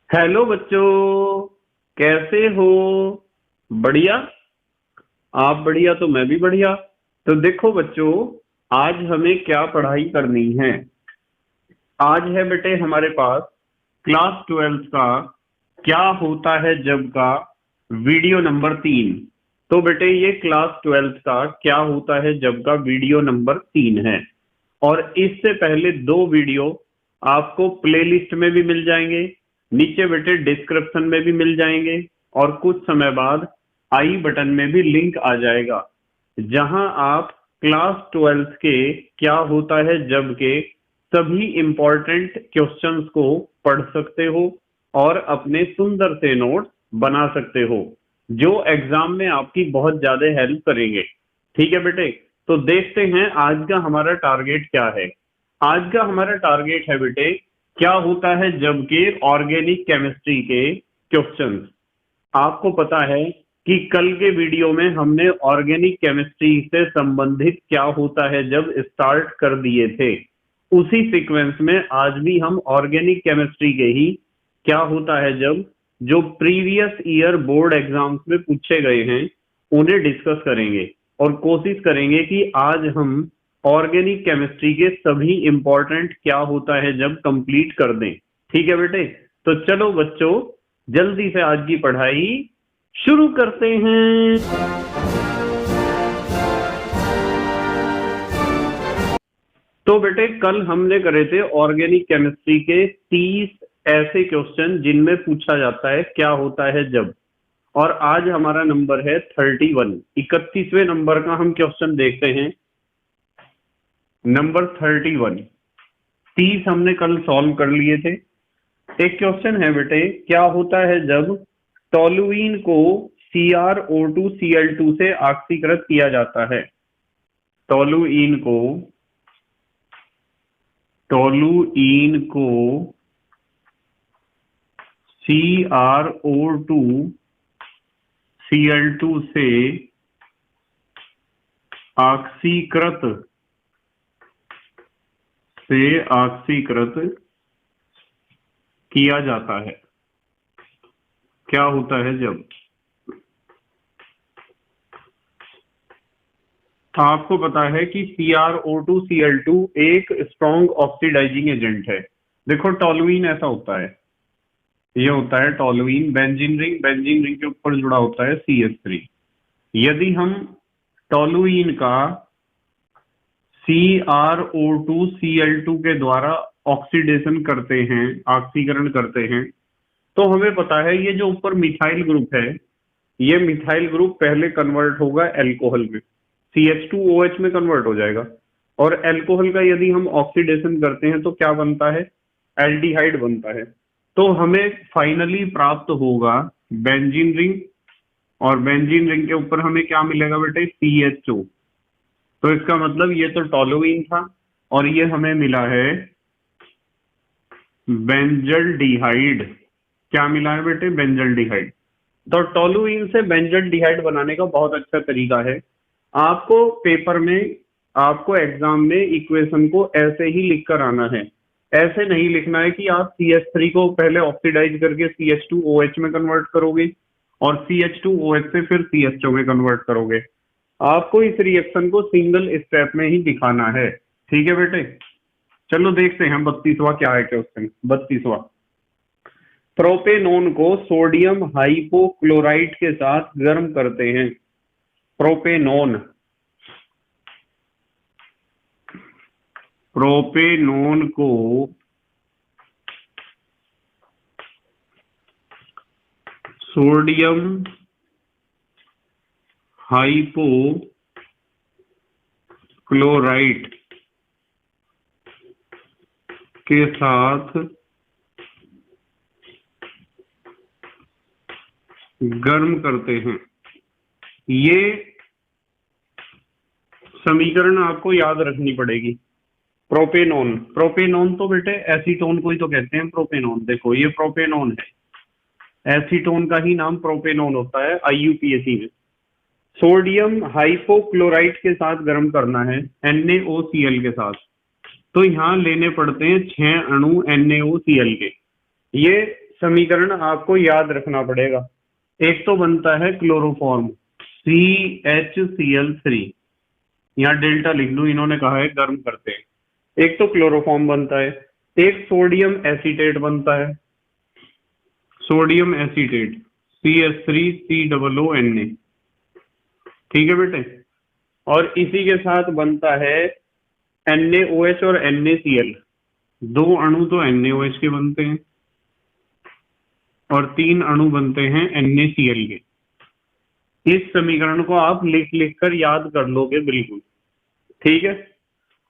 Hello बच्चों, कैसे हो? बढ़िया। आप बढ़िया तो मैं भी बढ़िया। तो देखो बच्चों, आज हमें क्या पढ़ाई करनी है। आज है बेटे हमारे पास क्लास 12 का क्या होता है जब का वीडियो नंबर 3। तो बेटे ये क्लास 12 का क्या होता है जब का वीडियो नंबर 3 है। और इससे पहले दो वीडियो आपको प्लेलिस्ट में भी मिल जाएंगे, नीचे बेटे डिस्क्रिप्शन में भी मिल जाएंगे, और कुछ समय बाद आई बटन में भी लिंक आ जाएगा, जहां आप क्लास 12 के क्या होता है जब के सभी इंपॉर्टेंट क्वेश्चंस को पढ़ सकते हो और अपने सुंदर से नोट्स बना सकते हो, जो एग्जाम में आपकी बहुत ज्यादा हेल्प करेंगे। ठीक है बेटे, तो देखते हैं आज का हमारा टारगेट क्या है। आज का हमारा टारगेट है बेटे, क्या होता है जब के ऑर्गेनिक केमिस्ट्री के क्वेश्चंस। आपको पता है कि कल के वीडियो में हमने ऑर्गेनिक केमिस्ट्री से संबंधित क्या होता है जब स्टार्ट कर दिए थे। उसी सीक्वेंस में आज भी हम ऑर्गेनिक केमिस्ट्री के ही क्या होता है जब जो प्रीवियस ईयर बोर्ड एग्जाम्स में पूछे गए हैं उन्हें डिस्कस करेंगे, और कोशिश करेंगे कि आज हम ऑर्गेनिक केमिस्ट्री के सभी इंपॉर्टेंट क्या होता है जब कंप्लीट कर दें। ठीक है बेटे, तो चलो बच्चों, जल्दी से आज की पढ़ाई शुरू करते हैं। तो बेटे कल हमने करे थे ऑर्गेनिक केमिस्ट्री के 30 ऐसे क्वेश्चन जिनमें पूछा जाता है क्या होता है जब। और आज हमारा नंबर है 31, 31वें नंबर का हम क्वेश्चन देखते हैं। नंबर 31, 30 हमने कल सॉल्व कर लिए थे। एक क्वेश्चन है बेटे, क्या होता है जब टोलुइन को CrO2Cl2 से ऑक्सीकृत किया जाता है। टोलुइन को टोलुइन को CrO2Cl2 से ऑक्सीकृत किया जाता है, क्या होता है जब। आपको पता है कि CrO2Cl2 एक स्ट्रॉन्ग ऑक्सीडाइजिंग एजेंट है। देखो टोलुइन ऐसा होता है, ये होता है टोलुइन, बेंजीन रिंग के ऊपर जुड़ा होता है CH3। यदि हम टोलुइन का CrO2Cl2 के द्वारा ऑक्सीडेशन करते हैं, ऑक्सीकरण करते हैं, तो हमें पता है ये जो ऊपर मिथाइल ग्रुप है, ये मिथाइल ग्रुप पहले कन्वर्ट होगा एल्कोहल में, CH2OH में कन्वर्ट हो जाएगा। और एल्कोहल का यदि हम ऑक्सीडेशन करते हैं तो क्या बनता है, एल्डिहाइड बनता है। तो हमें फाइनली प्राप्त होगा बेंजीन रिंग, और बेंजीन रिंग के ऊपर हमें क्या मिलेगा बेटे, CHO। तो इसका मतलब ये तो टोलुइन था, और ये हमें मिला है बेंजल्डिहाइड। क्या मिला है बेटे, बेंजल्डिहाइड। तो टोलुइन से बेंजल्डिहाइड बनाने का बहुत अच्छा तरीका है। आपको पेपर में, आपको एग्जाम में इक्वेशन को ऐसे ही लिख कर आना है। ऐसे नहीं लिखना है कि आप CH3 को पहले ऑक्सीडाइज करके CH2OH में कन्वर्ट करोगे और CH2OH से फिर CHO में कन्वर्ट करोगे। आपको इस रिएक्शन को सिंगल स्टेप में ही दिखाना है। ठीक है बेटे, चलो देखते हैं 32वां क्या है क्वेश्चन। 32वां, प्रोपेनोन को सोडियम हाइपोक्लोराइट के साथ गर्म करते हैं। प्रोपेनोन प्रोपेनोन को सोडियम हाइपोक्लोराइट के साथ गर्म करते हैं। ये समीकरण आपको याद रखनी पड़ेगी। प्रोपेनोन तो बेटे एसीटोन को ही तो कहते हैं प्रोपेनोन। देखो ये प्रोपेनोन है, एसीटोन का ही नाम प्रोपेनोन होता है IUPAC में। सोडियम हाइपोक्लोराइट के साथ गर्म करना है NaOCl के साथ, तो यहाँ लेने पड़ते हैं 6 अणु NaOCl के। ये समीकरण आपको याद रखना पड़ेगा। एक तो बनता है क्लोरोफॉर्म CHCl3, यहाँ डेल्टा लिख लूं, इन्होंने कहा है गर्म करते हैं। एक तो क्लोरोफॉर्म बनता है, एक सोडियम एसीटेट बनता है, सोडियम एसीटेट CH3COONA। ठीक है बेटे। और इसी के साथ बनता है NaOH और NaCl। दो अणु तो NaOH के बनते हैं और 3 अणु बनते हैं NaCl के। इस समीकरण को आप लिख लिख कर याद कर लोगे बिल्कुल। ठीक है।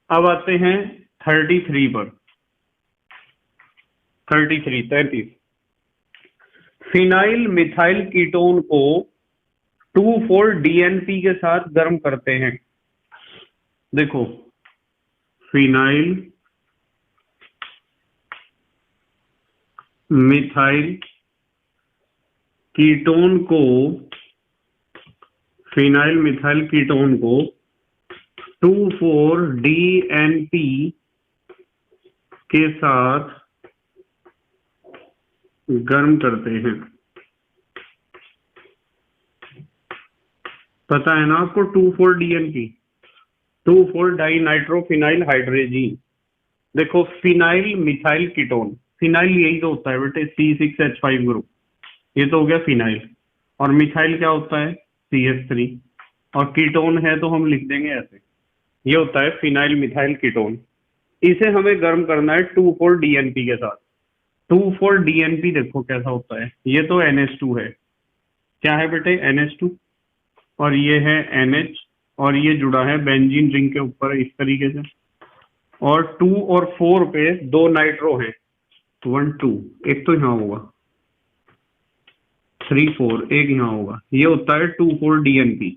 अब आते हैं 33 पर। 33 फिनाइल मिथाइल कीटोन को 2,4-DNP के साथ गर्म करते हैं। देखो, फिनाइल मिथाइल कीटोन को 2,4-DNP के साथ गर्म करते हैं। पता है ना आपको 2,4-DNP, 2,4-डाइनाइट्रोफिनाइल हाइड्रेजीन। देखो, फिनाइल मिथाइल कीटोन, फिनाइल यही तो होता है बेटे, C6H5 ग्रुप, ये तो हो गया फिनाइल। और मिथाइल क्या होता है? CH3। और कीटोन है तो हम लिख देंगे ऐसे, ये होता है फिनाइल मिथाइल कीटोन। इसे हमें गर्म करना है 2,4-DNP के साथ। 2,4-DNP देखो कैसा होता है, ये तो NH2 है। क्या है बेटे? NH2। और ये है NH, और ये जुड़ा है बेंजीन रिंग के ऊपर इस तरीके से। और 2 और 4 पे 2 नाइट्रो है, 1 2, एक तो यहाँ होगा, 3 4, एक यहाँ होगा। ये होता है 2,4-DNP।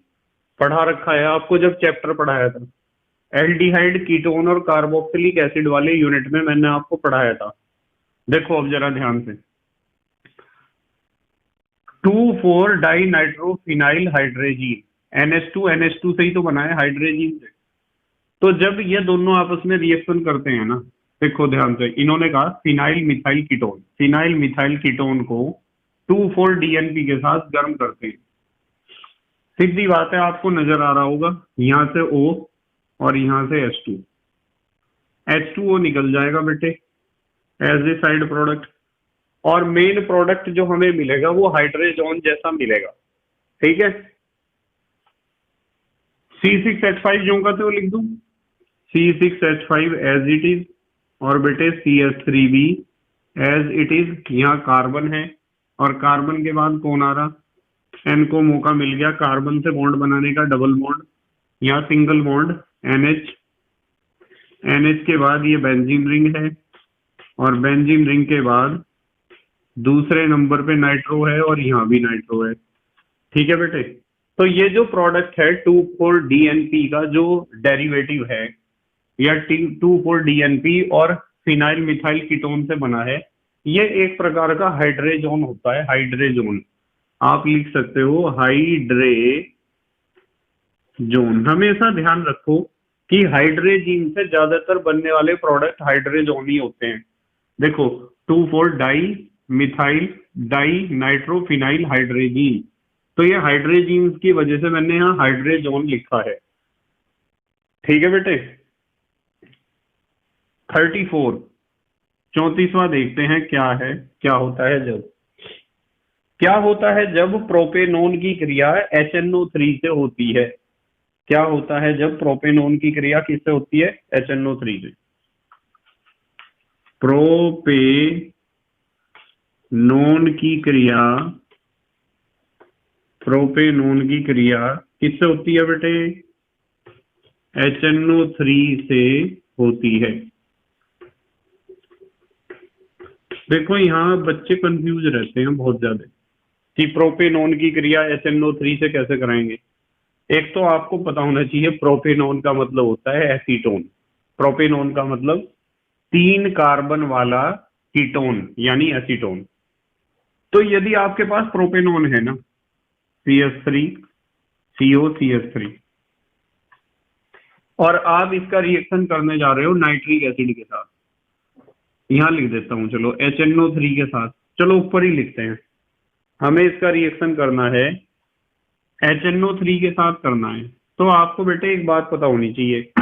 पढ़ा रखा है आपको जब चैप्टर पढ़ाया था, एल्डिहाइड कीटोन और कार्बोक्सिलिक एसिड वाले यूनिट में मैंने आपको पढ़ाया था। देखो अब जरा ध्यान से, 2,4-डाइनाइट्रोफिनाइल हाइड्रेजीन, NH2 से ही तो बना है, हाइड्रेजीन से। तो जब ये दोनों आपस में रिएक्शन करते हैं ना, देखो ध्यान से, इन्होंने कहा phenyl methyl ketone, phenyl methyl ketone को 2,4-DNP के साथ गर्म करते हैं। सीधी बात है, आपको नजर आ रहा होगा, यहां से O और यहां से H2O निकल जाएगा बेटे एज ए साइड प्रोडक्ट। और मेन प्रोडक्ट जो हमें मिलेगा वो हाइड्रेजोन जैसा मिलेगा। ठीक है। C6H5 जो का तो लिख दूं, C6H5 एज इट इज, और बेटे CH3 भी एज इट इज। यहाँ कार्बन है, और कार्बन के बाद कौन आ रहा? N को मौका मिल गया कार्बन से बॉन्ड बनाने का, डबल बॉन्ड, यहाँ सिंगल बॉन्ड NH। NH के बाद ये बेंजीन रिंग है, और बेंजीन रिंग के बाद दूसरे नंबर पे नाइट्रो है, और यहाँ भी नाइट्रो है। ठीक है बेटे। तो ये जो प्रोडक्ट है 2,4-DNP का जो डेरिवेटिव है, या 2,4-DNP और फिनाइल मिथाइल कीटोन से बना है, ये एक प्रकार का हाइड्रेजोन होता है। हाइड्रेजोन आप लिख सकते हो, हाइड्रेजोन। हमेशा ध्यान रखो कि हाइड्रेजीन से ज्यादातर बनने वाले प्रोडक्ट हाइड्रेजोन ही होते हैं। देखो, 2,4-डाई मिथाइल डाई नाइट्रोफिनाइल हाइड्रेजीन, तो ये हाइड्रेजीन की वजह से मैंने यहाँ हाइड्रेजोन लिखा है। ठीक है बेटे। 34 34वां देखते हैं क्या है, क्या होता है जब प्रोपेनोन की क्रिया HNO3 से होती है। क्या होता है जब प्रोपेनोन की क्रिया किससे होती है? HNO3 से। प्रोपेनोन की क्रिया किससे होती है बेटे? HNO3 से होती है। देखो, यहाँ बच्चे कंफ्यूज रहते हैं बहुत ज्यादा कि प्रोपेनोन की क्रिया HNO3 से कैसे कराएंगे। एक तो आपको पता होना चाहिए, प्रोपेनोन का मतलब होता है एसीटोन। प्रोपेनोन का मतलब 3 कार्बन वाला कीटोन, यानी एसीटोन। तो यदि आपके पास प्रोपेनोन है ना, CH3 COCH3, और आप इसका रिएक्शन करने जा रहे हो नाइट्रिक एसिड के साथ, यहां लिख देता हूं चलो, HNO3 के साथ, चलो ऊपर ही लिखते हैं। हमें इसका रिएक्शन करना है HNO3 के साथ करना है। तो आपको बेटे एक बात पता होनी चाहिए,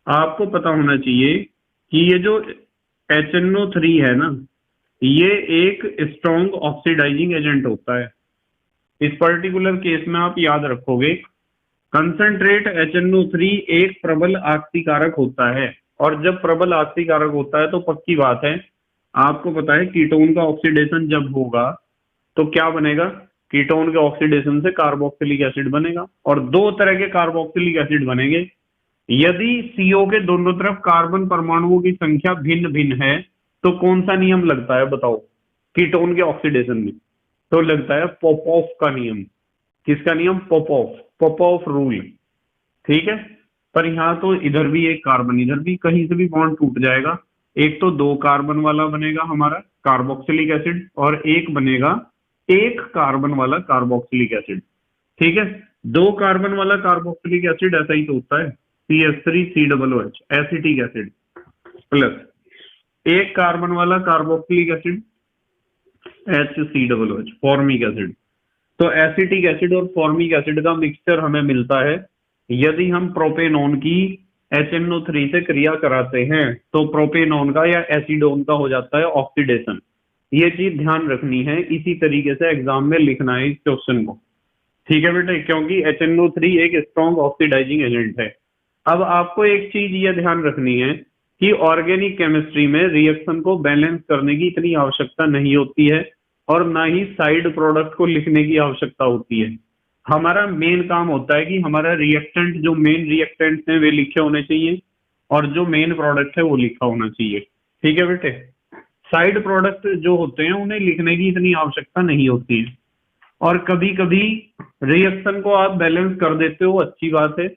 आपको पता होना चाहिए कि ये जो HNO3 है ना, ये एक स्ट्रॉन्ग ऑक्सीडाइजिंग एजेंट होता है। इस पर्टिकुलर केस में आप याद रखोगे, कंसंट्रेट HNO3 एक प्रबल आक्सीकारक होता है, और जब प्रबल आक्सीकारक होता है तो पक्की बात है, आपको पता है कीटोन का ऑक्सीडेशन जब होगा तो क्या बनेगा, कीटोन के ऑक्सीडेशन से कार्बोक्सिलिक एसिड बनेगा, और दो तरह के कार्बोक्सिलिक एसिड बनेंगे। यदि CO के दोनों तरफ कार्बन परमाणुओं की संख्या भिन्न भिन्न है तो कौन सा नियम लगता है बताओ कीटोन के ऑक्सीडेशन में? तो लगता है पोपोफ का नियम। किसका नियम? पोपोफ, पोपोफ रूल। ठीक है, पर यहाँ तो इधर भी एक कार्बन, इधर भी, कहीं से भी बॉन्ड टूट जाएगा। एक तो दो कार्बन वाला बनेगा हमारा कार्बोक्सिलिक एसिड, और एक बनेगा एक कार्बन वाला कार्बोक्सिलिक एसिड। ठीक है, दो कार्बन वाला कार्बोक्सिलिक एसिड ऐसा ही तो होता है, CH3COOH एसिटिक एसिड, प्लस एक कार्बन वाला carboxylic acid HCOOH formic acid. तो एसिटिक एसिड और फॉर्मिक एसिड का मिक्सचर हमें मिलता है। यदि हम प्रोपेनॉन की HNO3 से क्रिया कराते हैं तो प्रोपेनॉन का या एसिडोन का हो जाता है ऑक्सीडेशन। ये चीज ध्यान रखनी है, इसी तरीके से एग्जाम में लिखना है इस क्वेश्चन को। ठीक है बेटे, क्योंकि HNO3 एक स्ट्रॉन्ग ऑक्सीडाइजिंग एजेंट है। अब आपको एक चीज ये ध्यान रखनी है कि ऑर्गेनिक केमिस्ट्री में रिएक्शन को बैलेंस करने की इतनी आवश्यकता नहीं होती है, और ना ही साइड प्रोडक्ट को लिखने की आवश्यकता होती है। हमारा मेन काम होता है कि हमारा रिएक्टेंट, जो मेन रिएक्टेंट हैं वे लिखे होने चाहिए, और जो मेन प्रोडक्ट है वो लिखा होना चाहिए। ठीक है बेटे, साइड प्रोडक्ट जो होते हैं उन्हें लिखने की इतनी आवश्यकता नहीं होती है, और कभी कभी रिएक्शन को आप बैलेंस कर देते हो, अच्छी बात है,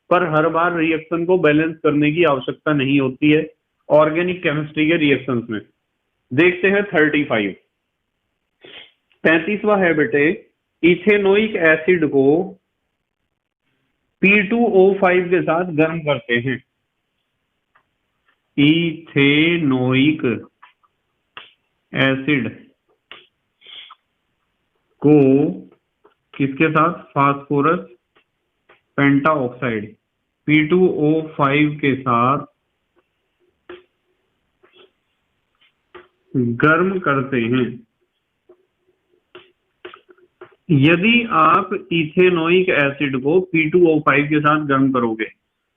पर हर बार रिएक्शन को बैलेंस करने की आवश्यकता नहीं होती है ऑर्गेनिक केमिस्ट्री के रिएक्शंस में। देखते हैं 35वां है बेटे, इथेनोइक एसिड को P2O5 के साथ गर्म करते हैं। इथेनोइक एसिड को किसके साथ? फास्फोरस पेंटाऑक्साइड P2O5 के साथ गर्म करते हैं। यदि आप इथेनोइक एसिड को P2O5 के साथ गर्म करोगे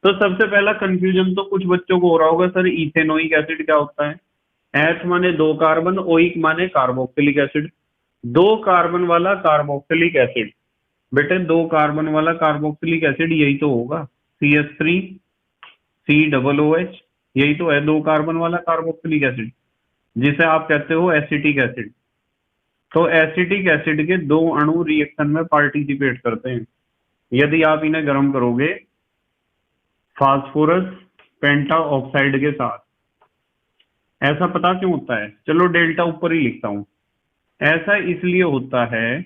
तो सबसे पहला कंफ्यूजन तो कुछ बच्चों को हो रहा होगा, सर इथेनोइक एसिड क्या होता है? एथ माने दो कार्बन, ओइक माने कार्बोक्सिलिक एसिड, दो कार्बन वाला कार्बोक्सिलिक एसिड। बेटे दो कार्बन वाला कार्बोक्सिलिक एसिड यही तो होगा, CH3COOH, यही तो है दो कार्बन वाला कार्बोक्सिलिक एसिड, जिसे आप कहते हो एसिटिक एसिड। तो एसिटिक एसिड के दो अणु रिएक्शन में पार्टिसिपेट करते हैं यदि आप इन्हें गर्म करोगे फास्फोरस पेंटाऑक्साइड के साथ। ऐसा पता क्यों होता है? चलो डेल्टा ऊपर ही लिखता हूं। ऐसा इसलिए होता है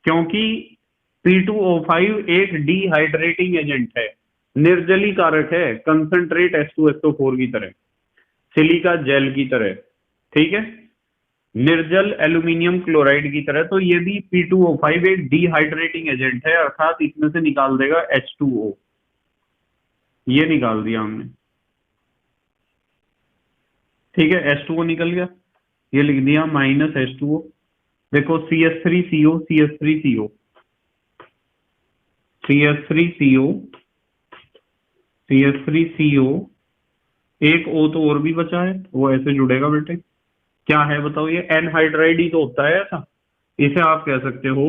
क्योंकि P2O5 एक डिहाइड्रेटिंग एजेंट है, निर्जली कारक है, कंसंट्रेट H2SO4 की तरह, सिलिका जेल की तरह। ठीक है, निर्जल एल्यूमिनियम क्लोराइड की तरह। तो ये भी P2O5 एक डिहाइड्रेटिंग एजेंट है, अर्थात इसमें से निकाल देगा H2O। ये निकाल दिया हमने। ठीक है, H2O निकल गया, ये लिख दिया माइनस H2O। देखो CH3CO, CH3CO, CH3CO, CH3CO, एक O तो और भी बचा है, वो ऐसे जुड़ेगा बेटे। क्या है बताओ? ये एनहाइड्राइड ही तो होता है ऐसा। इसे आप कह सकते हो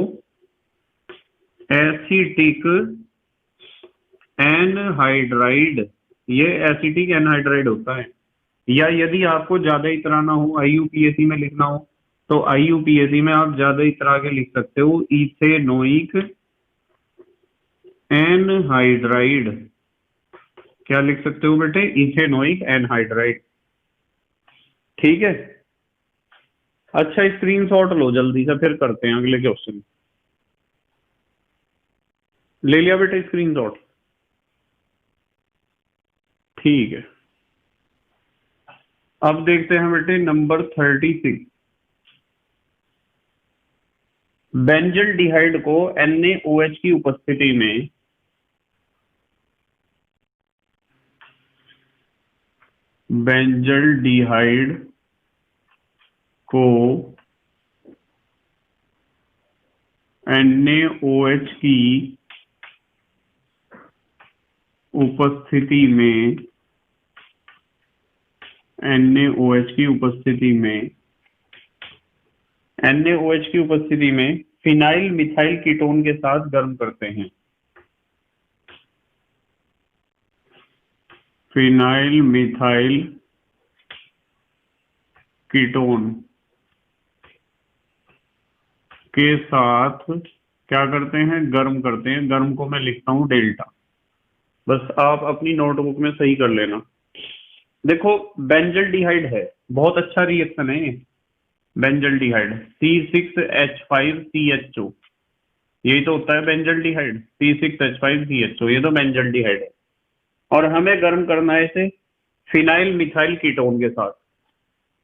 एसिटिक एनहाइड्राइड, ये एसिटिक एनहाइड्राइड होता है। या यदि आपको ज्यादा इतराना हो, IUPAC में लिखना हो, तो IUPAC में आप ज्यादा इतरा के लिख सकते हो इथेनोइक एनहाइड्राइड। क्या लिख सकते हो बेटे? Ethanoic anhydride. ठीक है, अच्छा स्क्रीनशॉट लो जल्दी से, फिर करते हैं अगले क्वेश्चन। ले लिया बेटे स्क्रीनशॉट? ठीक है, अब देखते हैं बेटे नंबर 36। बेंजल डिहाइड को NaOH की उपस्थिति में बेंजल डिहाइड को NaOH की उपस्थिति में NaOH की उपस्थिति में फिनाइल मिथाइल कीटोन के साथ गर्म करते हैं। फिनाइल मिथाइल कीटोन के साथ क्या करते हैं? गर्म करते हैं। गर्म को मैं लिखता हूं डेल्टा। बस आप अपनी नोटबुक में सही कर लेना। देखो बेंजल डिहाइड है, बहुत अच्छा रिएक्शन है ये। बेंजल डिहाइड C6H5CHO, यही तो होता है बेंजल डिहाइड, C6H5CHO, ये तो बेंजल डिहाइड है। और हमें गर्म करना है इसे फिनाइल मिथाइल कीटोन के साथ।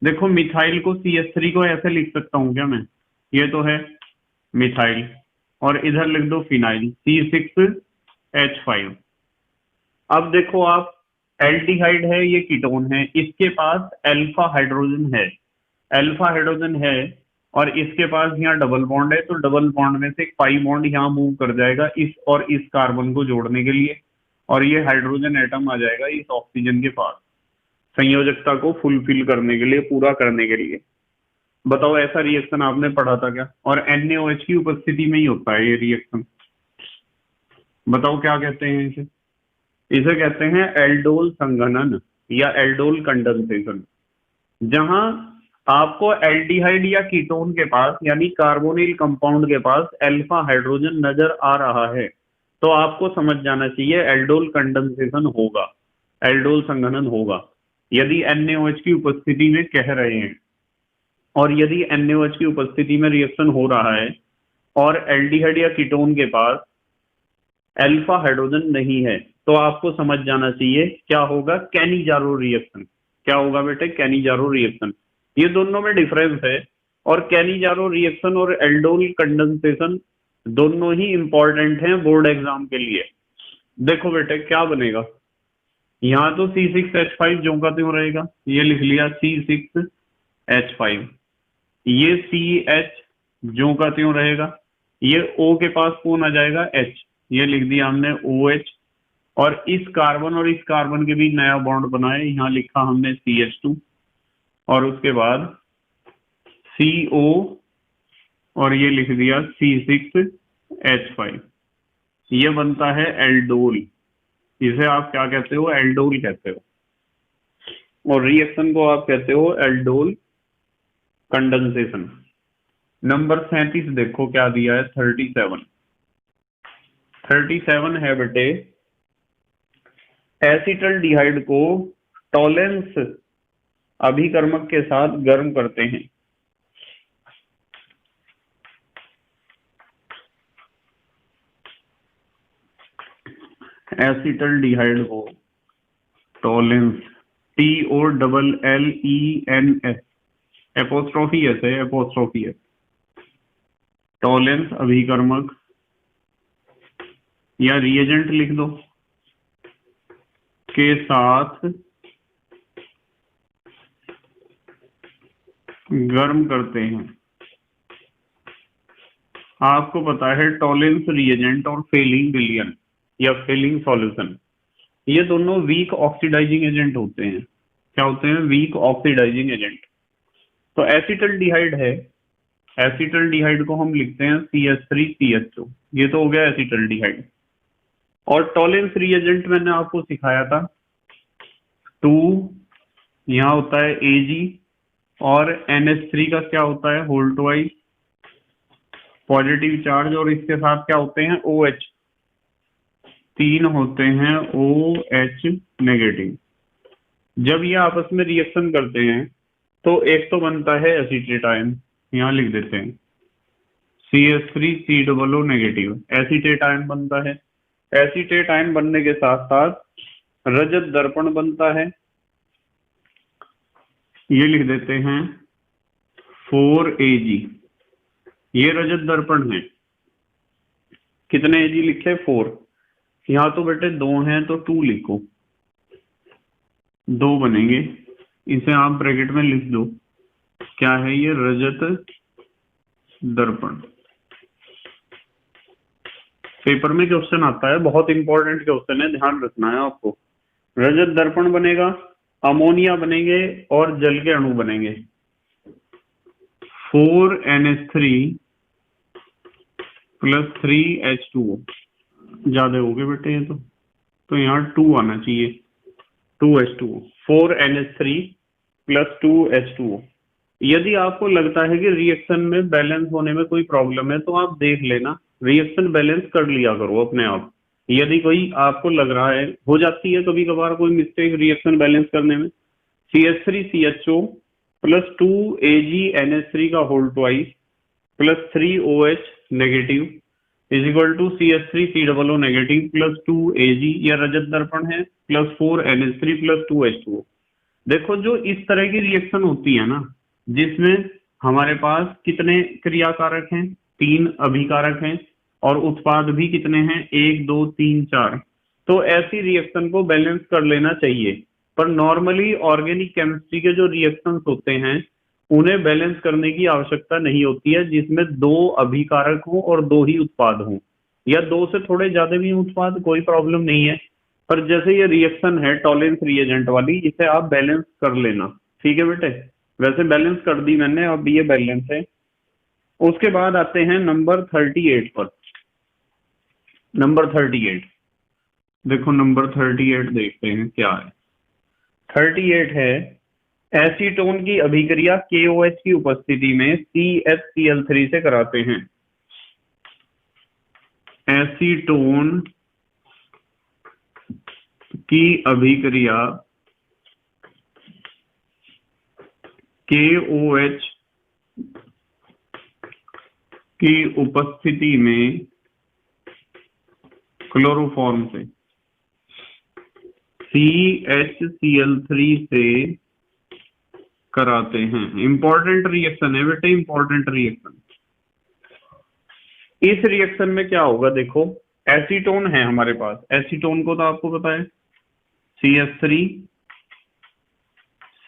देखो मिथाइल को CH3 को ऐसे लिख सकता हूं क्या मैं? ये तो है मिथाइल, और इधर लिख दो फिनाइल C6H5। अब देखो आप, एल्डिहाइड है, ये कीटोन है, इसके पास अल्फा हाइड्रोजन है, और इसके पास यहाँ डबल बॉन्ड है, तो डबल बॉन्ड में से एक पाई बॉन्ड यहाँ मूव कर जाएगा इस और इस कार्बन को जोड़ने के लिए, और ये हाइड्रोजन एटम आ जाएगा इस ऑक्सीजन के पास संयोजकता को फुलफिल करने के लिए, पूरा करने के लिए। बताओ ऐसा रिएक्शन आपने पढ़ा था क्या? और NaOH की उपस्थिति में ही होता है ये रिएक्शन। बताओ क्या कहते हैं इसे? इसे कहते हैं एल्डोल संघनन या एल्डोल कंडेंसेशन। जहां आपको एल्डिहाइड या कीटोन के पास यानी कार्बोनिल कंपाउंड के पास अल्फा हाइड्रोजन नजर आ रहा है, तो आपको समझ जाना चाहिए एल्डोल कंडेंसेशन होगा, एल्डोल संघनन होगा, यदि NaOH की उपस्थिति में कह रहे हैं। और यदि NaOH की उपस्थिति में रिएक्शन हो रहा है और एल्डिहाइड या कीटोन के पास अल्फा हाइड्रोजन नहीं है, तो आपको समझ जाना चाहिए क्या होगा? Cannizzaro reaction. क्या होगा बेटे? Cannizzaro reaction. ये दोनों में डिफरेंस है, और कैनिजारो रिएक्शन और एल्डोल कंडेंसेशन दोनों ही इंपॉर्टेंट हैं बोर्ड एग्जाम के लिए। देखो बेटे क्या बनेगा, यहाँ तो C6H5 ज्यों का त्यों रहेगा, ये लिख लिया C6H5, ये CH ज्यों का त्यों रहेगा, ये O के पास कौन आ जाएगा? H, ये लिख दिया हमने OH, और इस कार्बन के बीच नया बॉन्ड बनाए, यहाँ लिखा हमने CH2, और उसके बाद CO, और ये लिख दिया C6H5। ये बनता है एल्डोल। इसे आप क्या कहते हो? एल्डोल कहते हो, और रिएक्शन को आप कहते हो एल्डोल कंडेंसेशन। नंबर 37 देखो क्या दिया है, 37 है बेटे, एसिटल डिहाइड को टॉलेंस अभिकर्मक के साथ गर्म करते हैं। एसिटल डिहाइड को टॉलेंस, TOLLENS, एपोस्ट्रोफी एस है, एपोस्ट्रोफी एस, टॉलेंस अभिकर्मक, या रिएजेंट लिख दो, के साथ गर्म करते हैं। आपको पता है टॉलेंस रिएजेंट और फेलिंग विलियन या फेलिंग सॉल्यूशन, ये दोनों वीक ऑक्सीडाइजिंग एजेंट होते हैं। क्या होते हैं? Weak oxidising agent. तो एसिटल डिहाइड है, एसिटल डिहाइड को हम लिखते हैं CH3CHO, ये तो हो गया एसिटल डिहाइड। और टॉलेंस रिएजेंट मैंने आपको सिखाया था, 2 यहाँ होता है Ag, और NH3 का क्या होता है? होल ट्वाइस पॉजिटिव चार्ज, और इसके साथ क्या होते हैं? OH, 3 होते हैं OH नेगेटिव। जब ये आपस में रिएक्शन करते हैं तो एक तो बनता है एसीटेट आयन, यहाँ लिख देते हैं CH3COO नेगेटिव, एसीटेट आयन बनता है। एसीटेट आयन बनने के साथ साथ रजत दर्पण बनता है, ये लिख देते हैं 4Ag। ये रजत दर्पण है। कितने Ag लिखे? 4। यहाँ तो बेटे 2 हैं तो 2 लिखो, 2 बनेंगे। इसे आप ब्रैकेट में लिख दो। क्या है ये? रजत दर्पण। पेपर में क्वेश्चन आता है, बहुत इंपॉर्टेंट क्वेश्चन है, ध्यान रखना है आपको। रजत दर्पण बनेगा, अमोनिया बनेंगे और जल के अणु बनेंगे। 4NH3 + 3H2O। ज्यादा हो गए बेटे ये तो यहाँ 2 आना चाहिए, 2H2O। 4NH3 + 2H2O। यदि आपको लगता है कि रिएक्शन में बैलेंस होने में कोई प्रॉब्लम है तो आप देख लेना, रिएक्शन बैलेंस कर लिया करो अपने आप। यदि कोई आपको लग रहा है, हो जाती है कभी कभार कोई मिस्टेक रिएक्शन बैलेंस करने में। CH3CHO + 2AgNH3 का whole twice + 3OH negative = CH3COO negative + 2Ag, यह रजत दर्पण है, + 4NH3 + 2H2O। देखो जो इस तरह की रिएक्शन होती है ना, जिसमें हमारे पास कितने क्रियाकारक हैं? 3 अभिकारक हैं, और उत्पाद भी कितने हैं? 1 2 3 4। तो ऐसी रिएक्शन को बैलेंस कर लेना चाहिए। पर नॉर्मली ऑर्गेनिक केमिस्ट्री के जो रिएक्शंस होते हैं उन्हें बैलेंस करने की आवश्यकता नहीं होती है, जिसमें 2 अभिकारक हो और 2 ही उत्पाद हों, या 2 से थोड़े ज्यादा भी उत्पाद, कोई प्रॉब्लम नहीं है। पर जैसे ये रिएक्शन है टॉलेंस रिएजेंट वाली, इसे आप बैलेंस कर लेना, ठीक है बेटे? वैसे बैलेंस कर दी मैंने, अब ये बैलेंस है। उसके बाद आते हैं नंबर 38 पर। नंबर 38 देखो, नंबर 38 देखते हैं क्या है। 38 है, एसीटोन की अभिक्रिया KOH की उपस्थिति में CHCl3 से कराते हैं। एसीटोन की अभिक्रिया KOH की उपस्थिति में क्लोरोफॉर्म से CHCl3 से कराते हैं। इंपॉर्टेंट रिएक्शन है बेटे, इंपॉर्टेंट रिएक्शन। इस रिएक्शन में क्या होगा? देखो, एसीटोन है हमारे पास, एसीटोन को तो आपको पता है CH3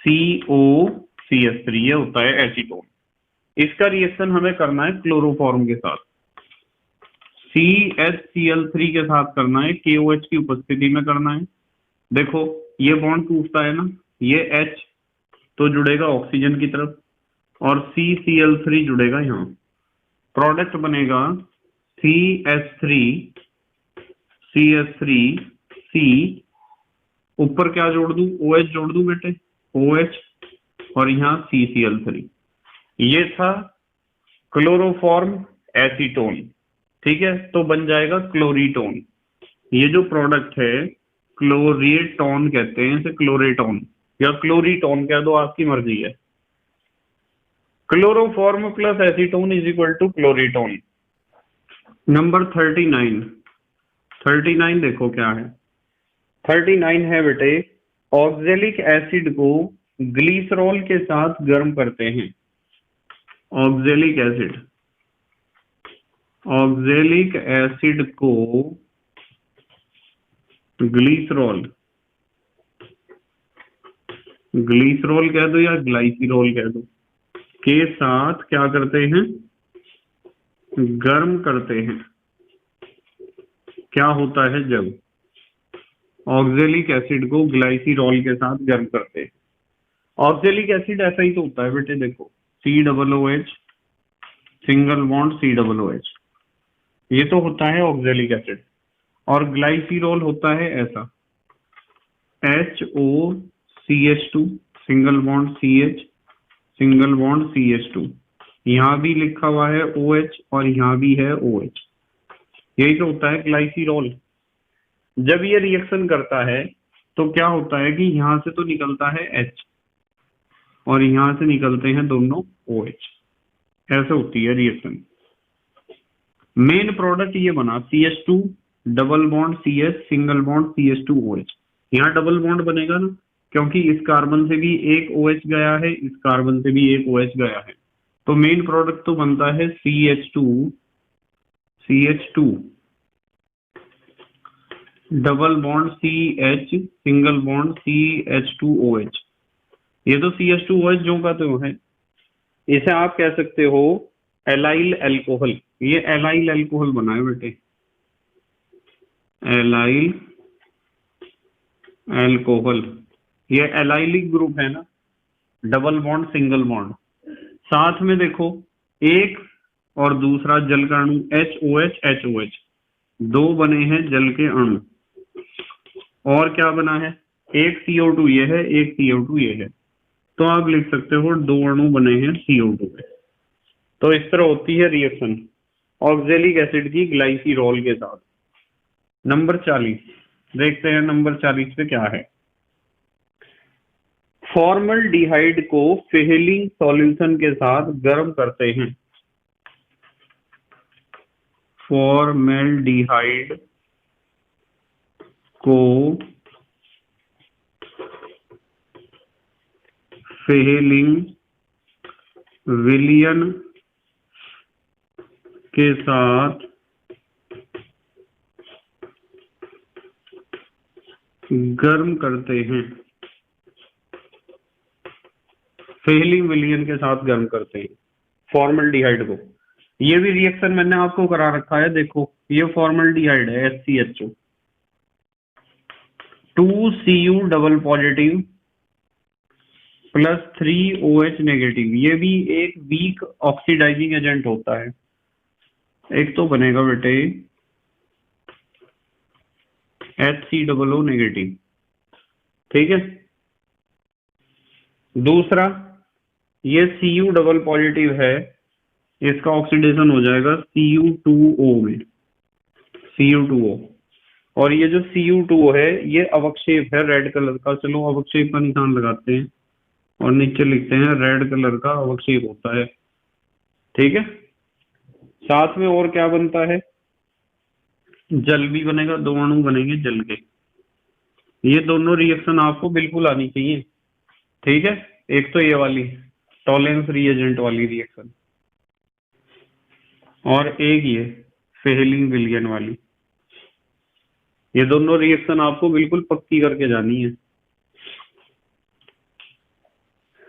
COCH3, ये होता है एसीटोन। इसका रिएक्शन हमें करना है क्लोरोफॉर्म के साथ, CHCl3 के साथ करना है, KOH की उपस्थिति में करना है। देखो ये बॉन्ड टूटता है ना, ये H तो जुड़ेगा ऑक्सीजन की तरफ, और CCl3 जुड़ेगा यहाँ। प्रोडक्ट बनेगा CH3CH3C। ऊपर क्या जोड़ दूं? OH जोड़ दूं बेटे, OH, और यहाँ CCl3। ये था क्लोरोफॉर्म एसीटोन, ठीक है? तो बन जाएगा क्लोरीटोन। ये जो प्रोडक्ट है क्लोरीटोन कहते हैं इसे, क्लोरेटोन या क्लोरीटोन कह दो, आपकी मर्जी है। Chloroform + acetone = क्लोरीटोन। नंबर 39 देखो क्या है। 39 है बेटे, ऑक्जेलिक एसिड को ग्लिसरॉल के साथ गर्म करते हैं। ऑक्जेलिक एसिड को ग्लिसरॉल कह दो या ग्लाइसिरॉल कह दो, के साथ क्या करते हैं? गर्म करते हैं। क्या होता है जब ऑक्जेलिक एसिड को ग्लाइसिरॉल के साथ गर्म करते हैं? ऑक्जेलिक एसिड ऐसा ही तो होता है बेटे, देखो COOH सिंगल बॉन्ड COOH, ये तो होता है ऑक्जेलिक एसिड। और ग्लाइसिरॉल होता है ऐसा, HOCH2 single bond CH single bond CH2। यहाँ भी लिखा हुआ है OH और यहाँ भी है OH, यही तो होता है ग्लाइसिरॉल। जब ये रिएक्शन करता है तो क्या होता है कि यहाँ से तो निकलता है H और यहाँ से निकलते हैं दोनों OH, ऐसे होती है रिएक्शन। मेन प्रोडक्ट ये बना CH2 double bond CH single bond CH2OH। यहाँ डबल बॉन्ड बनेगा ना, क्योंकि इस कार्बन से भी एक OH गया है, इस कार्बन से भी एक OH गया है, तो मेन प्रोडक्ट तो बनता है CH2 double bond CH single bond CH2OH। ये तो CH2OH जो का तो है। इसे आप कह सकते हो एलाइल अल्कोहल। ये एलाइल अल्कोहल बना है बेटे, एलाइल अल्कोहल। ये एलाइलिक ग्रुप है ना, डबल बॉन्ड सिंगल बॉन्ड। साथ में देखो एक और दूसरा जल का अणु HOH दो बने हैं जल के अणु। और क्या बना है, एक CO2 ये है, एक CO2 ये है। तो आप लिख सकते हो दो अणु बने हैं CO2 में। तो इस तरह होती है रिएक्शन ऑक्जेलिक एसिड की ग्लाइसिरॉल के साथ। नंबर 40 देखते हैं, नंबर 40 पे क्या है। फॉर्मल्डिहाइड को फेहलिंग सॉल्यूशन के साथ गर्म करते हैं। फॉर्मल्डिहाइड को फेहलिंग विलयन के साथ गर्म करते हैं। फेहलिंग विलयन के साथ गर्म करते हैं फॉर्मल्डिहाइड को। ये भी रिएक्शन मैंने आपको करा रखा है, देखो ये फॉर्मल्डिहाइड है HCHO 2Cu double positive plus 3OH negative. ये भी एक वीक ऑक्सीडाइजिंग एजेंट होता है। एक तो बनेगा बेटे HCOO नेगेटिव, ठीक है। दूसरा ये Cu डबल पॉजिटिव है, इसका ऑक्सीडेशन हो जाएगा Cu2O में, Cu2O। और ये जो Cu2 है ये अवक्षेप है रेड कलर का। चलो अवक्षेप का निशान लगाते हैं और नीचे लिखते हैं रेड कलर का अवक्षेप होता है, ठीक है। साथ में और क्या बनता है, जल भी बनेगा, दो अणु बनेंगे जल के। ये दोनों रिएक्शन आपको बिल्कुल आनी चाहिए, ठीक है। एक तो ये वाली टॉलेंस रिएजेंट वाली रिएक्शन और एक ये फेहलिंग विलयन वाली। ये दोनों रिएक्शन आपको बिल्कुल पक्की करके जानी है।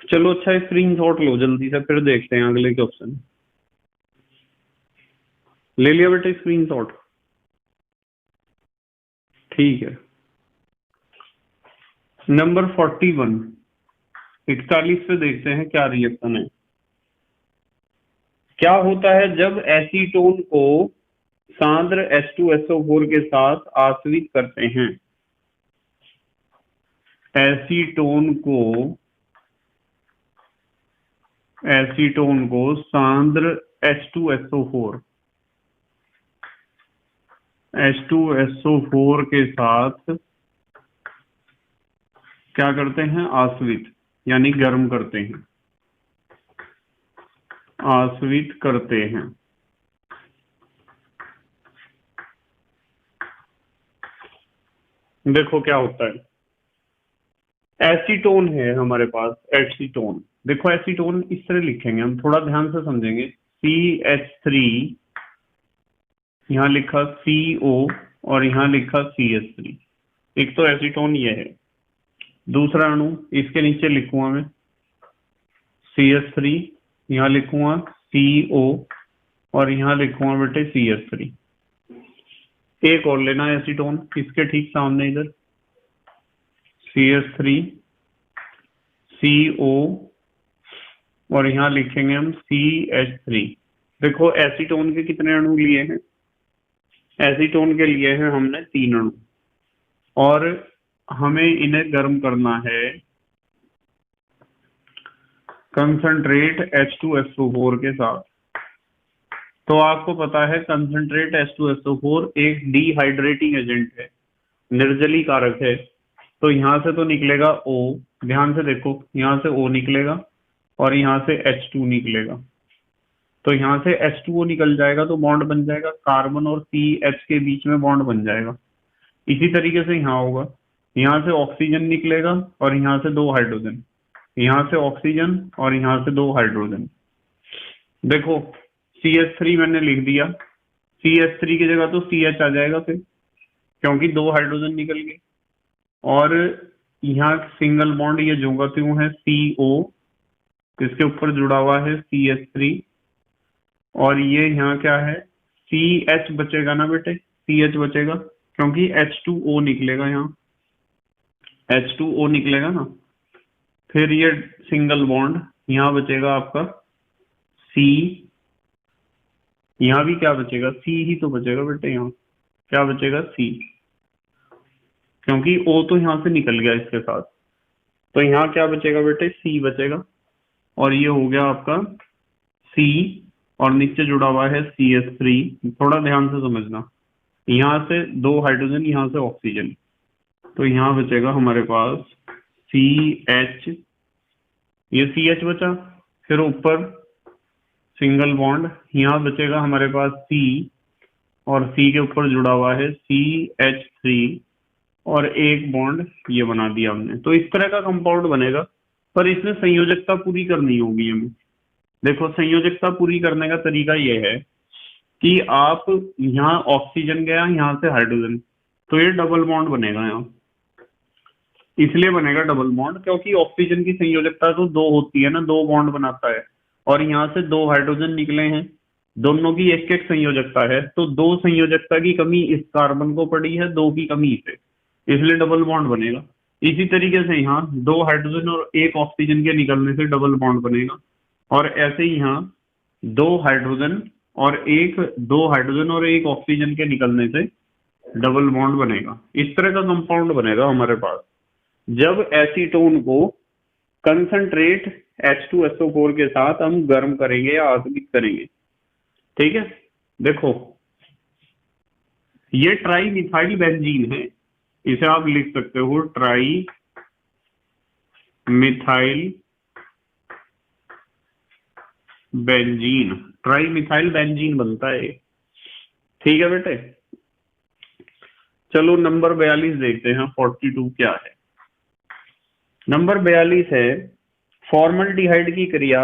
चलो अच्छा स्क्रीनशॉट लो जल्दी से, फिर देखते हैं अगले क्वेश्चन। ले लिया बेटे स्क्रीनशॉट, ठीक है। नंबर 41 41 पे देखते हैं क्या रिएक्शन है। क्या होता है जब एसीटोन को सांद्र H2SO4 के साथ आश्रित करते हैं। एसीटोन को सांद्र H2SO4 के साथ क्या करते हैं, आश्रित यानी गर्म करते हैं, आश्रित करते हैं। देखो क्या होता है, एसीटोन है हमारे पास, एसीटोन। देखो एसीटोन इस तरह लिखेंगे, हम थोड़ा ध्यान से समझेंगे। CH3 यहाँ लिखा CO और यहाँ लिखा CH3। एक तो एसीटोन ये है। दूसरा अणु इसके नीचे लिखूंगा मैं CH3, यहाँ लिखूंगा CO और यहाँ लिखूंगा बेटे CH3। एक और लेना एसीटोन इसके ठीक सामने इधर, CH3 CO और यहाँ लिखेंगे हम CH3। देखो एसीटोन के कितने अणु लिए हैं, एसीटोन के लिए हैं हमने 3 अणु और हमें इन्हें गर्म करना है कंसंट्रेट H2SO4 के साथ। तो आपको पता है कंसंट्रेट H2SO4 एक डिहाइड्रेटिंग एजेंट है, निर्जली कारक है। तो यहां से तो निकलेगा O, ध्यान से देखो यहां से O निकलेगा और यहां से H2 निकलेगा। तो यहां से H2O निकल जाएगा तो बॉन्ड बन जाएगा, कार्बन और CH के बीच में बॉन्ड बन जाएगा। इसी तरीके से यहाँ होगा, यहाँ से ऑक्सीजन निकलेगा और यहाँ से 2 हाइड्रोजन, यहाँ से ऑक्सीजन और यहाँ से 2 हाइड्रोजन। देखो CH3 मैंने लिख दिया, CH3 की जगह तो CH आ जाएगा फिर, क्योंकि दो हाइड्रोजन निकल गए। और यहाँ सिंगल बॉन्ड ये जो का त्यों है CO, इसके ऊपर जुड़ा हुआ है CH3। और ये यहाँ क्या है, CH बचेगा ना बेटे, CH बचेगा, क्योंकि H2O निकलेगा, यहाँ H2O निकलेगा ना। फिर ये सिंगल बॉन्ड, यहाँ बचेगा आपका C, यहाँ भी क्या बचेगा, C ही तो बचेगा बेटे, यहाँ क्या बचेगा C, क्योंकि O तो यहाँ से निकल गया इसके साथ। तो यहाँ क्या बचेगा बेटे, C बचेगा। और ये हो गया आपका C, और नीचे जुड़ा हुआ है CH3। थोड़ा ध्यान से समझना, यहाँ से दो हाइड्रोजन, यहाँ से ऑक्सीजन, तो यहाँ बचेगा हमारे पास CH, ये CH बचा। फिर ऊपर सिंगल बॉन्ड, यहाँ बचेगा हमारे पास C, और C के ऊपर जुड़ा हुआ है CH3, और एक बॉन्ड ये बना दिया हमने। तो इस तरह का कंपाउंड बनेगा, पर इसमें संयोजकता पूरी करनी होगी हमें। देखो संयोजकता पूरी करने का तरीका ये है कि आप यहाँ ऑक्सीजन गया, यहाँ से हाइड्रोजन, तो ये डबल बॉन्ड बनेगा यहाँ। इसलिए बनेगा डबल बॉन्ड क्योंकि ऑक्सीजन की संयोजकता तो दो होती है ना, दो बॉन्ड बनाता है, और यहाँ से दो हाइड्रोजन निकले हैं, दोनों की एक एक संयोजकता है, तो दो संयोजकता की कमी इस कार्बन को पड़ी है, दो की कमी इसे, इसलिए डबल बॉन्ड बनेगा। इसी तरीके से यहाँ दो हाइड्रोजन और एक ऑक्सीजन के निकलने से डबल बॉन्ड बनेगा, और ऐसे ही यहाँ दो हाइड्रोजन दो हाइड्रोजन और एक ऑक्सीजन के निकलने से डबल बॉन्ड बनेगा। इस तरह का कंपाउंड बनेगा हमारे पास जब एसीटोन को कंसंट्रेट H2SO4 के साथ हम गर्म करेंगे या आसगित करेंगे। ठीक है, देखो ये ट्राई मिथाइल बेंजीन है, इसे आप लिख सकते हो tri methyl benzene, tri methyl benzene बनता है। ठीक है बेटे, चलो नंबर 42 देखते हैं, 42 क्या है। नंबर 42 है, फॉर्मल्डिहाइड की क्रिया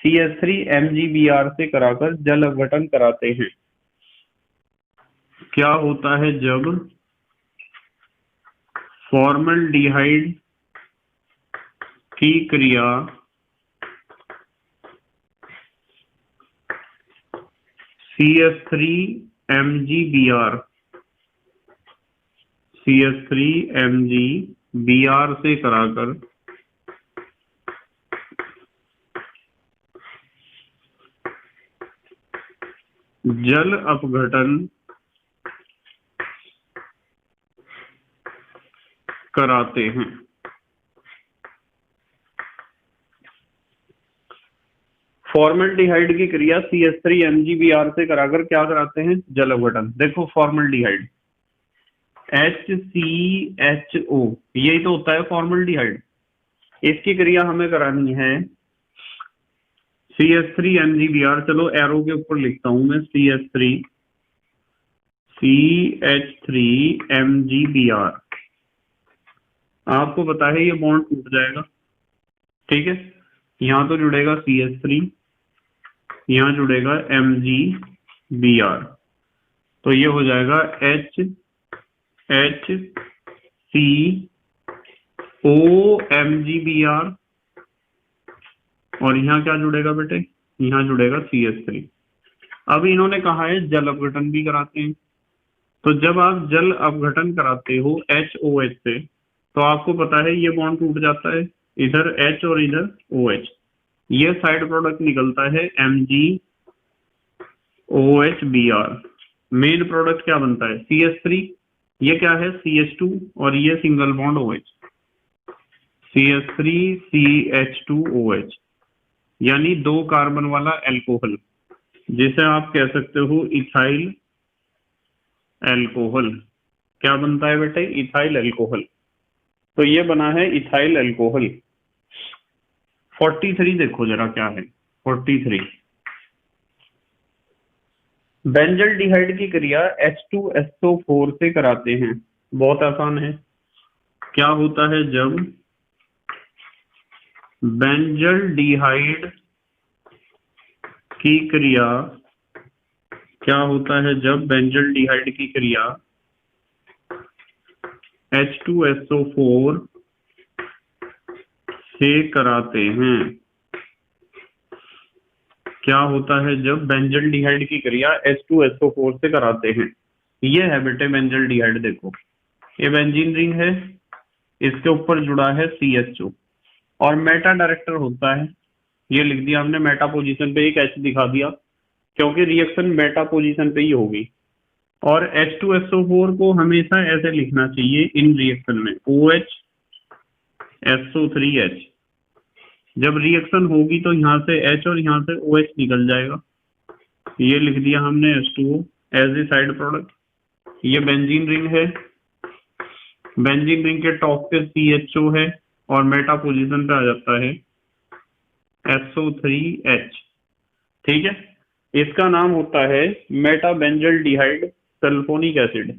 CH3MgBr से कराकर जल अपघटन कराते हैं। क्या होता है जब फॉर्मल्डिहाइड की क्रिया CH3MgBr से कराकर जल अपघटन कराते हैं। फॉर्मल्डिहाइड की क्रिया CH3MgBr से कराकर क्या कराते हैं, जल अपघटन। देखो फॉर्मल्डिहाइड HCHO, यही तो होता है फॉर्मल्डिहाइड। इसकी क्रिया हमें करानी है CH3MgBr, चलो एरो के ऊपर लिखता हूं मैं CH3MgBr। आपको पता है ये बॉन्ड टूट जाएगा, ठीक है, यहां तो जुड़ेगा CH3, यहां जुड़ेगा MgBr, तो ये हो जाएगा HCOMgBr, और यहाँ क्या जुड़ेगा बेटे, यहाँ जुड़ेगा CH3। अब इन्होंने कहा है जल अपघटन भी कराते हैं, तो जब आप जल अपघटन कराते हो HOH से, तो आपको पता है ये बॉन्ड टूट जाता है, इधर H और इधर OH, ये साइड प्रोडक्ट निकलता है MgOHBr। मेन प्रोडक्ट क्या बनता है CH3, ये क्या है CH2, और ये सिंगल बॉन्ड OH, CH3CH2OH, यानी दो कार्बन वाला एल्कोहल, जिसे आप कह सकते हो इथाइल एल्कोहल। क्या बनता है बेटे, इथाइल एल्कोहल। तो ये बना है इथाइल एल्कोहल। 43 देखो जरा क्या है, 43 बेंजल्डिहाइड की क्रिया H2SO4 से कराते हैं। बहुत आसान है, क्या होता है जब बेंजल्डिहाइड की क्रिया क्या होता है जब बेंजल डिहाइड की क्रिया H2SO4 से कराते हैं। क्या होता है जब बेंजल डिहाइड की क्रिया H2SO4 से कराते हैं। ये है बेटे बेंजल डिहाइड, देखो ये बेंजीन रिंग है, इसके ऊपर जुड़ा है CHO और मेटा डायरेक्टर होता है, ये लिख दिया हमने, मेटा पोजीशन पे एक H दिखा दिया क्योंकि रिएक्शन मेटा पोजीशन पे ही होगी। और H2SO4 को हमेशा ऐसे लिखना चाहिए इन रिएक्शन में OH SO3H। जब रिएक्शन होगी तो यहाँ से H और यहाँ से OH निकल जाएगा, ये लिख दिया हमने H2O as a side product. ये बेंजीन रिंग है, बेंजीन रिंग के टॉप पे CHO है और मेटा पोजीशन पे आ जाता है SO3H। ठीक है, इसका नाम होता है meta benzaldehyde sulphonic acid.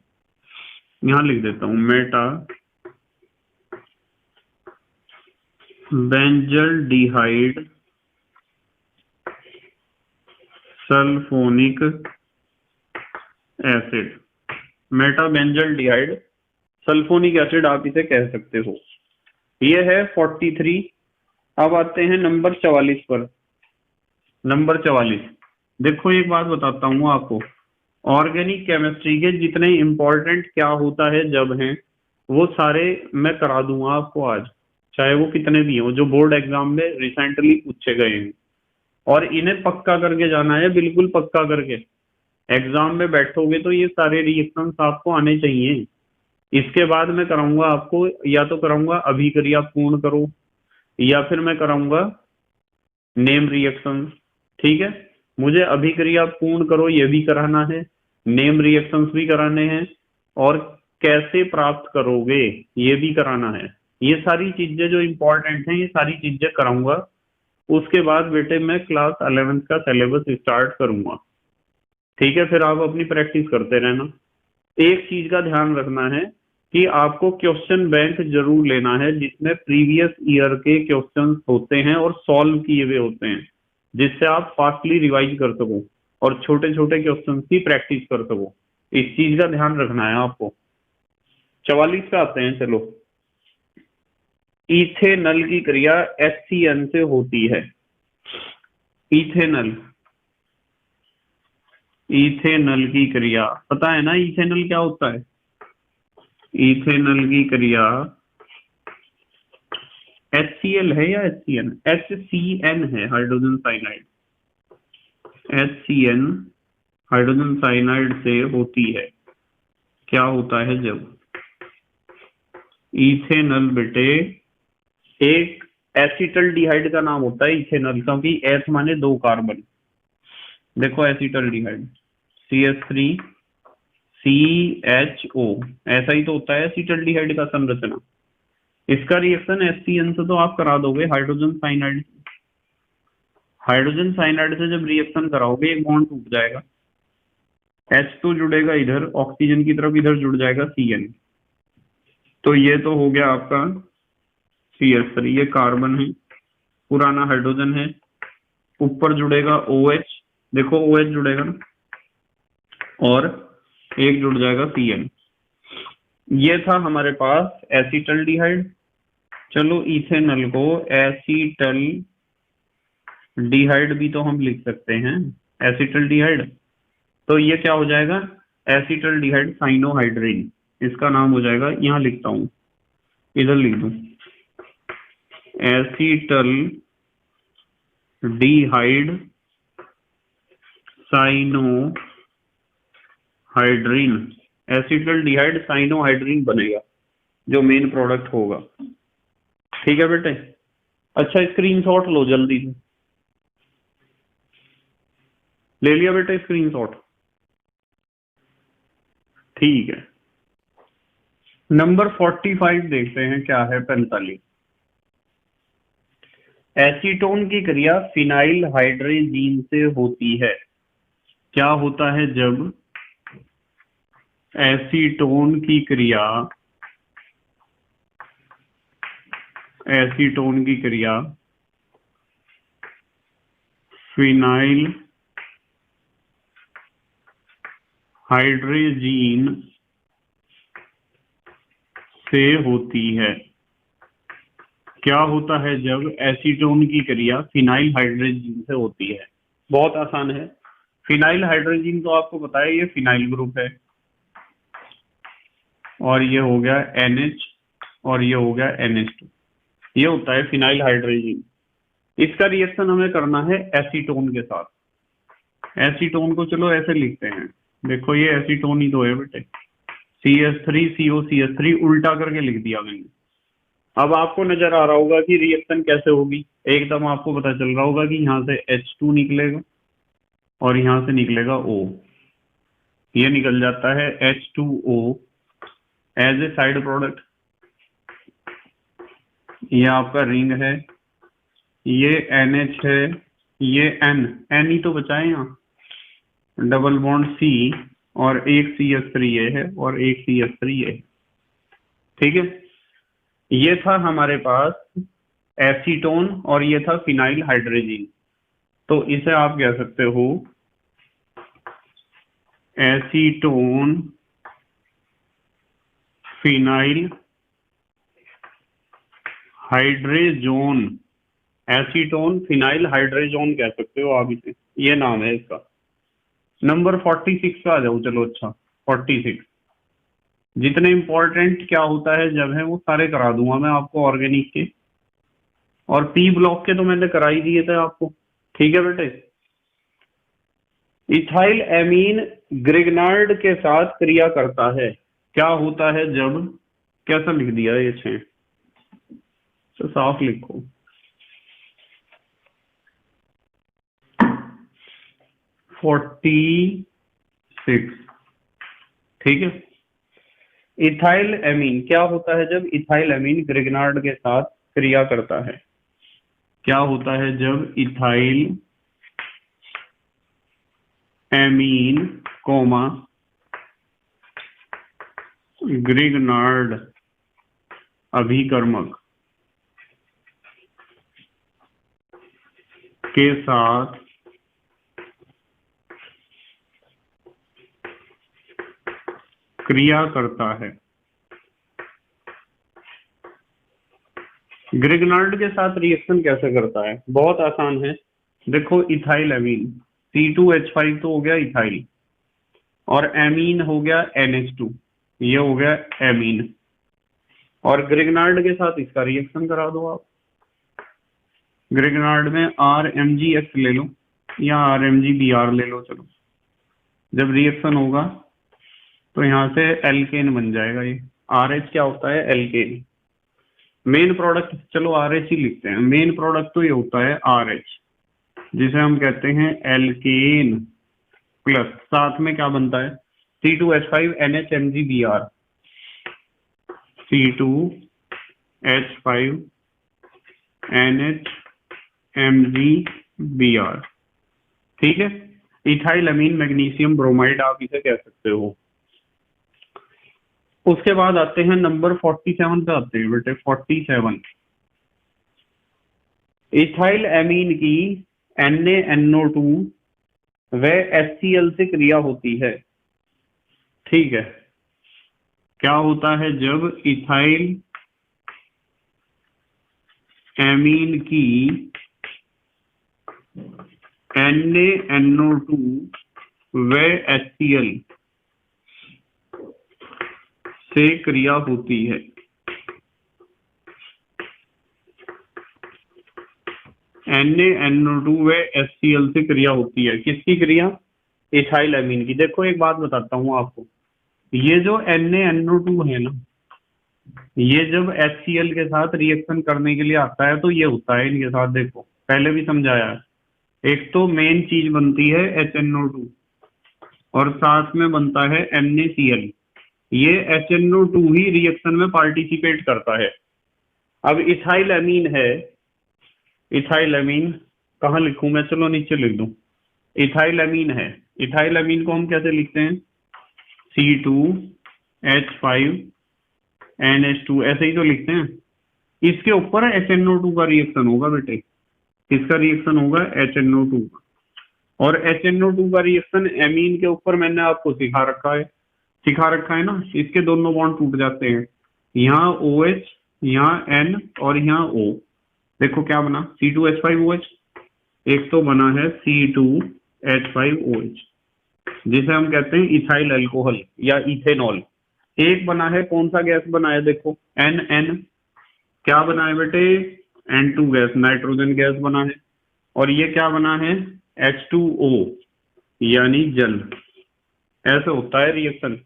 यहां लिख देता हूं meta benzaldehyde sulphonic acid. Meta benzaldehyde sulphonic acid आप इसे कह सकते हो। ये है 43। अब आते हैं नंबर 44 पर। नंबर 44, देखो एक बात बताता हूँ आपको, ऑर्गेनिक केमिस्ट्री के जितने इंपॉर्टेंट क्या होता है जब हैं वो सारे मैं करा दूंगा आपको आज, चाहे वो कितने भी हो जो बोर्ड एग्जाम में रिसेंटली पूछे गए हैं। और इन्हें पक्का करके जाना है, बिल्कुल पक्का करके। एग्जाम में बैठोगे तो ये सारे रिएक्शंस आपको आने चाहिए। इसके बाद मैं कराऊंगा आपको, या तो कराऊंगा अभिक्रिया पूर्ण करो, या फिर मैं कराऊंगा नेम रिएक्शंस। ठीक है, मुझे अभिक्रिया पूर्ण करो ये भी कराना है, नेम रिएक्शंस भी कराने हैं, और कैसे प्राप्त करोगे ये भी कराना है। ये सारी चीजें जो इंपॉर्टेंट हैं ये सारी चीजें कराऊंगा। उसके बाद बेटे मैं क्लास 11th का सिलेबस स्टार्ट करूंगा। ठीक है, फिर आप अपनी प्रैक्टिस करते रहना। एक चीज का ध्यान रखना है कि आपको क्वेश्चन बैंक जरूर लेना है जिसमें प्रीवियस ईयर के क्वेश्चंस होते हैं और सॉल्व किए हुए होते हैं, जिससे आप फास्टली रिवाइज कर सको और छोटे छोटे क्वेश्चंस की प्रैक्टिस कर सको। इस चीज का ध्यान रखना है आपको। 44 पे आते हैं, चलो। इथेनल की क्रिया HCN से होती है। इथेनल, इथेनल की क्रिया पता है ना, इथेनल क्या होता है? इथेनल की क्रिया HCl है या HCN? HCN है, hydrogen cyanide. HCN hydrogen cyanide से होती है। क्या होता है जब इथेनल बेटे एक एसिटल डिहाइड का नाम होता है इथेनल, क्योंकि एथ माने 2 कार्बन। देखो एसिटल डिहाइड CH3CHO, ऐसा ही तो होता है एसिटल डिहाइड का संरचना। इसका रिएक्शन HCN से तो आप करा दोगे हाइड्रोजन साइनाइड। हाइड्रोजन साइनाइड से जब रिएक्शन कराओगे एक बॉन्ड टूट जाएगा, H तो जुड़ेगा इधर ऑक्सीजन की तरफ, इधर जुड़ जाएगा CN। तो ये तो हो गया आपका CH3, ये कार्बन है, पुराना हाइड्रोजन है, ऊपर जुड़ेगा OH, देखो OH जुड़ेगा ना, और एक जुड़ जाएगा CN। ये था हमारे पास एसिटल डिहाइड। चलो इथेनल को एसिटल डिहाइड भी तो हम लिख सकते हैं, एसिटल डिहाइड। तो ये क्या हो जाएगा? एसिटल डिहाइड साइनोहाइड्रिन, इसका नाम हो जाएगा। यहां लिखता हूं, इधर लिख दूं, एसिटल डिहाइड साइनोहाइड्रिन। एसिटल डिहाइड साइनोहाइड्रिन बनेगा जो मेन प्रोडक्ट होगा। ठीक है बेटे, अच्छा स्क्रीनशॉट लो जल्दी से। ले लिया बेटे स्क्रीनशॉट? ठीक है, नंबर 45 देखते हैं क्या है। 45, एसीटोन की क्रिया फिनाइल हाइड्रोजीन से होती है। क्या होता है जब एसीटोन की क्रिया, एसीटोन की क्रिया फिनाइल हाइड्रोजीन से होती है। क्या होता है जब एसीटोन की क्रिया फिनाइल हाइड्रोजीन से होती है? बहुत आसान है। फिनाइल हाइड्रोजीन तो आपको पता है ये फिनाइल ग्रुप है, और ये हो गया NH और ये हो गया NH2। ये होता है फिनाइल हाइड्रोजीन। इसका रिएक्शन हमें करना है एसीटोन के साथ। एसीटोन को चलो ऐसे लिखते हैं, देखो ये एसीटोन ही तो है बेटे, CH3COCH3 उल्टा करके लिख दिया मैंने। अब आपको नजर आ रहा होगा कि रिएक्शन कैसे होगी। एकदम आपको पता चल रहा होगा कि यहाँ से H2 निकलेगा और यहाँ से निकलेगा O। ये निकल जाता है H2O as a side product. ये आपका रिंग है, ये NH है, ये N ही तो बचा है यहाँ, डबल बॉन्ड C, और एक CH3 ये है और एक CH3 ये है। ठीक है, ये था हमारे पास एसीटोन और ये था फिनाइल हाइड्रोजीन। तो इसे आप कह सकते हो acetone phenyl hydrazone. Acetone phenyl hydrazone कह सकते हो आप इसे, ये नाम है इसका। नंबर 46 पे आ जाओ चलो। अच्छा 46, जितने इंपॉर्टेंट क्या होता है जब है वो सारे करा दूंगा मैं आपको ऑर्गेनिक के, और पी ब्लॉक के तो मैंने करा ही दिए थे आपको। ठीक है बेटे, इथाइल एमीन ग्रिग्नार्ड के साथ क्रिया करता है। क्या होता है जब, कैसा लिख दिया ये 6, तो साफ लिखो। फोर्टी 46। ठीक है, इथाइल एमीन क्या होता है जब इथाइल एमीन ग्रिग्नार्ड के साथ क्रिया करता है? क्या होता है जब इथाइल एमीन कोमा ग्रिग्नार्ड अभिकर्मक के साथ क्रिया करता है? ग्रिग्नार्ड के साथ रिएक्शन कैसे करता है? बहुत आसान है। देखो इथाइल एमीन, C2H5 तो हो गया इथाइल, और एमीन हो गया NH2, ये हो गया एमीन, और ग्रिग्नार्ड के साथ इसका रिएक्शन करा दो आप। ग्रिग्नार्ड में RMgX ले लो या RMgBr ले लो। चलो, जब रिएक्शन होगा तो यहाँ से एल्केन बन जाएगा। ये RH क्या होता है? एल्केन। मेन प्रोडक्ट चलो RH ही लिखते हैं। मेन प्रोडक्ट तो ये होता है RH, जिसे हम कहते हैं एल्केन, प्लस साथ में क्या बनता है? C2H5 NHMgBr, C2H5 NHMgBr। ठीक है, इथाइल अमीन मैग्नीशियम ब्रोमाइड आप इसे कह सकते हो। उसके बाद आते हैं नंबर 47 पे आते हैं बेटे। 47, इथाइल एमीन की NaNO2 व HCl से क्रिया होती है। ठीक है, क्या होता है जब इथाइल एमीन की NaNO2 व HCl से क्रिया होती है? NaNO2 व HCl से क्रिया होती है। किसकी क्रिया? इथाइल एमीन की। देखो एक बात बताता हूं आपको, ये जो NaNO2 है ना, ये जब HCl के साथ रिएक्शन करने के लिए आता है तो ये होता है इनके साथ। देखो पहले भी समझाया है, एक तो मेन चीज बनती है HNO2 और साथ में बनता है NaCl। ये HNO2 ही रिएक्शन में पार्टिसिपेट करता है। अब इथाइल एमीन है, इथाइल एमीन कहाँ लिखूं मैं? चलो नीचे लिख दूं। इथाइल एमीन है, इथाइल एमीन को हम कैसे लिखते हैं? C2H5NH2 ऐसे ही तो लिखते हैं। इसके ऊपर HNO2 का रिएक्शन होगा बेटे। किसका रिएक्शन होगा? HNO2 का। और HNO2 का रिएक्शन एमीन के ऊपर मैंने आपको सिखा रखा है ना, इसके दोनों बॉन्ड टूट जाते हैं। यहाँ OH, यहाँ N और यहाँ O। देखो क्या बना, C2H5OH। एक तो बना है C2H5OH जिसे हम कहते हैं इथाइल अल्कोहल या इथेनॉल। एक बना है, कौन सा गैस बना है, देखो NN। क्या बना है बेटे, N2 गैस, नाइट्रोजन गैस बना है। और ये क्या बना है, H2O यानी जल। ऐसे होता है रिएक्शन।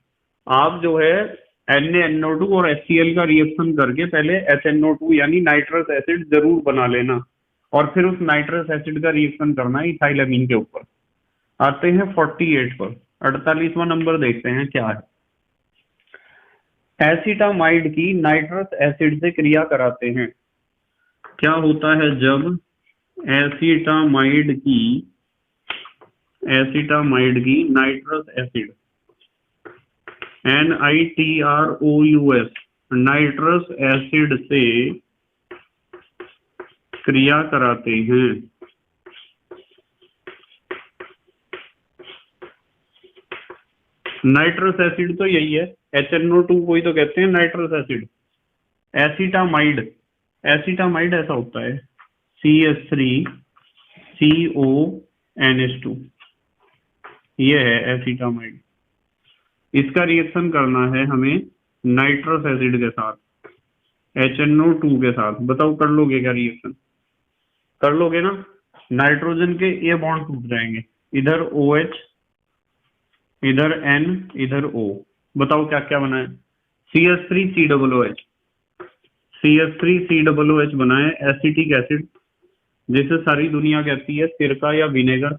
आप जो है NaNO2 और HCl का रिएक्शन करके पहले HNO2 यानी नाइट्रस एसिड जरूर बना लेना, और फिर उस नाइट्रस एसिड का रिएक्शन करना है इथाइलअमीन के ऊपर। आते हैं 48 पर, 48वां नंबर देखते हैं क्या है। एसिटामाइड की नाइट्रस एसिड से क्रिया कराते हैं। क्या होता है जब एसिटामाइड की nitrous acid NiTROUS nitrous acid से क्रिया कराते हैं। नाइट्रस एसिड तो यही है, HNO2 को ही तो कहते हैं नाइट्रस एसिड। एसिटामाइड ऐसा होता है CH3CONH2, ये है एसिटामाइड। इसका रिएक्शन करना है हमें नाइट्रस एसिड के साथ, HNO2 के साथ। बताओ कर लोगे क्या रिएक्शन, कर लोगे ना। नाइट्रोजन के ये बॉन्ड टूट जाएंगे, इधर OH, इधर N, इधर O। बताओ क्या क्या बना है, CH3COOH बना है, एसिटिक एसिड, जिसे सारी दुनिया कहती है सिरका या विनेगर।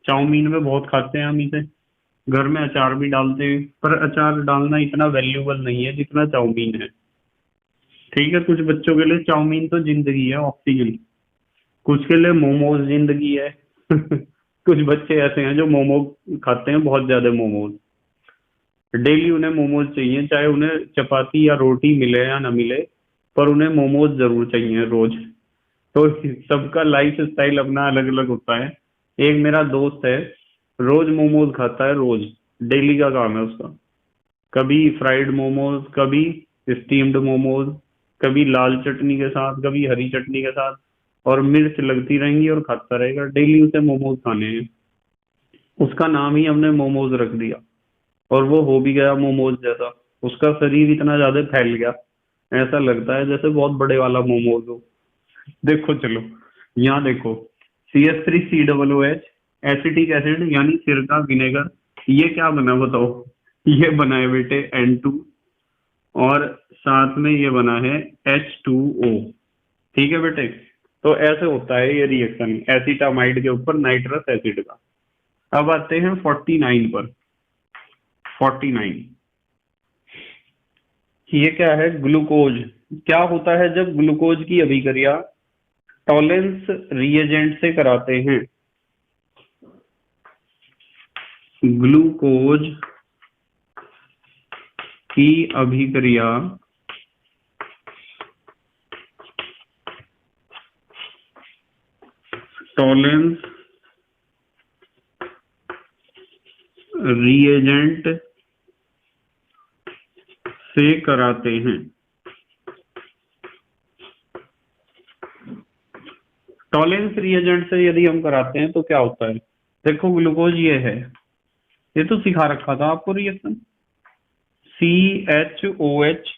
चाउमीन में बहुत खाते हैं हम इसे, घर में अचार भी डालते हैं, पर अचार डालना इतना वैल्यूएबल नहीं है जितना चाउमीन है। ठीक है, कुछ बच्चों के लिए चाउमीन तो जिंदगी है, ऑक्सीजन। कुछ के लिए मोमोज जिंदगी है कुछ बच्चे ऐसे हैं जो मोमोज खाते हैं, बहुत ज्यादा मोमोज। डेली उन्हें मोमोज चाहिए, चाहे उन्हें चपाती या रोटी मिले या ना मिले, पर उन्हें मोमोज जरूर चाहिए रोज। तो सबका लाइफ स्टाइल अपना अलग अलग होता है। एक मेरा दोस्त है, रोज मोमोज खाता है, रोज, डेली का काम है उसका। कभी फ्राइड मोमोज, कभी स्टीम्ड मोमोज, कभी लाल चटनी के साथ, कभी हरी चटनी के साथ, और मिर्च लगती रहेंगी और खाता रहेगा। डेली उसे मोमोज खाने हैं। उसका नाम ही हमने मोमोज रख दिया, और वो हो भी गया मोमोज जैसा। उसका शरीर इतना ज्यादा फैल गया, ऐसा लगता है जैसे बहुत बड़े वाला मोमोज हो। देखो चलो, यहाँ देखो, CH3COOH एसिटिक एसिड यानी सिरका विनेगर। ये क्या बना बताओ, ये बना है बेटे N2, और साथ में ये बना है H2O। ठीक है बेटे, तो ऐसे होता है ये रिएक्शन एसिटामाइड के ऊपर नाइट्रस एसिड का। अब आते हैं 49 पर। 49, ये क्या है, ग्लूकोज। क्या होता है जब ग्लूकोज की अभिक्रिया टॉलेंस रिएजेंट से कराते हैं। ग्लूकोज की अभिक्रिया टॉलेंस रिएजेंट से कराते हैं। टॉलेंस रिएजेंट से यदि हम कराते हैं तो क्या होता है, देखो ग्लूकोज ये है, ये तो सिखा रखा था आपको रिएक्शन। CHOH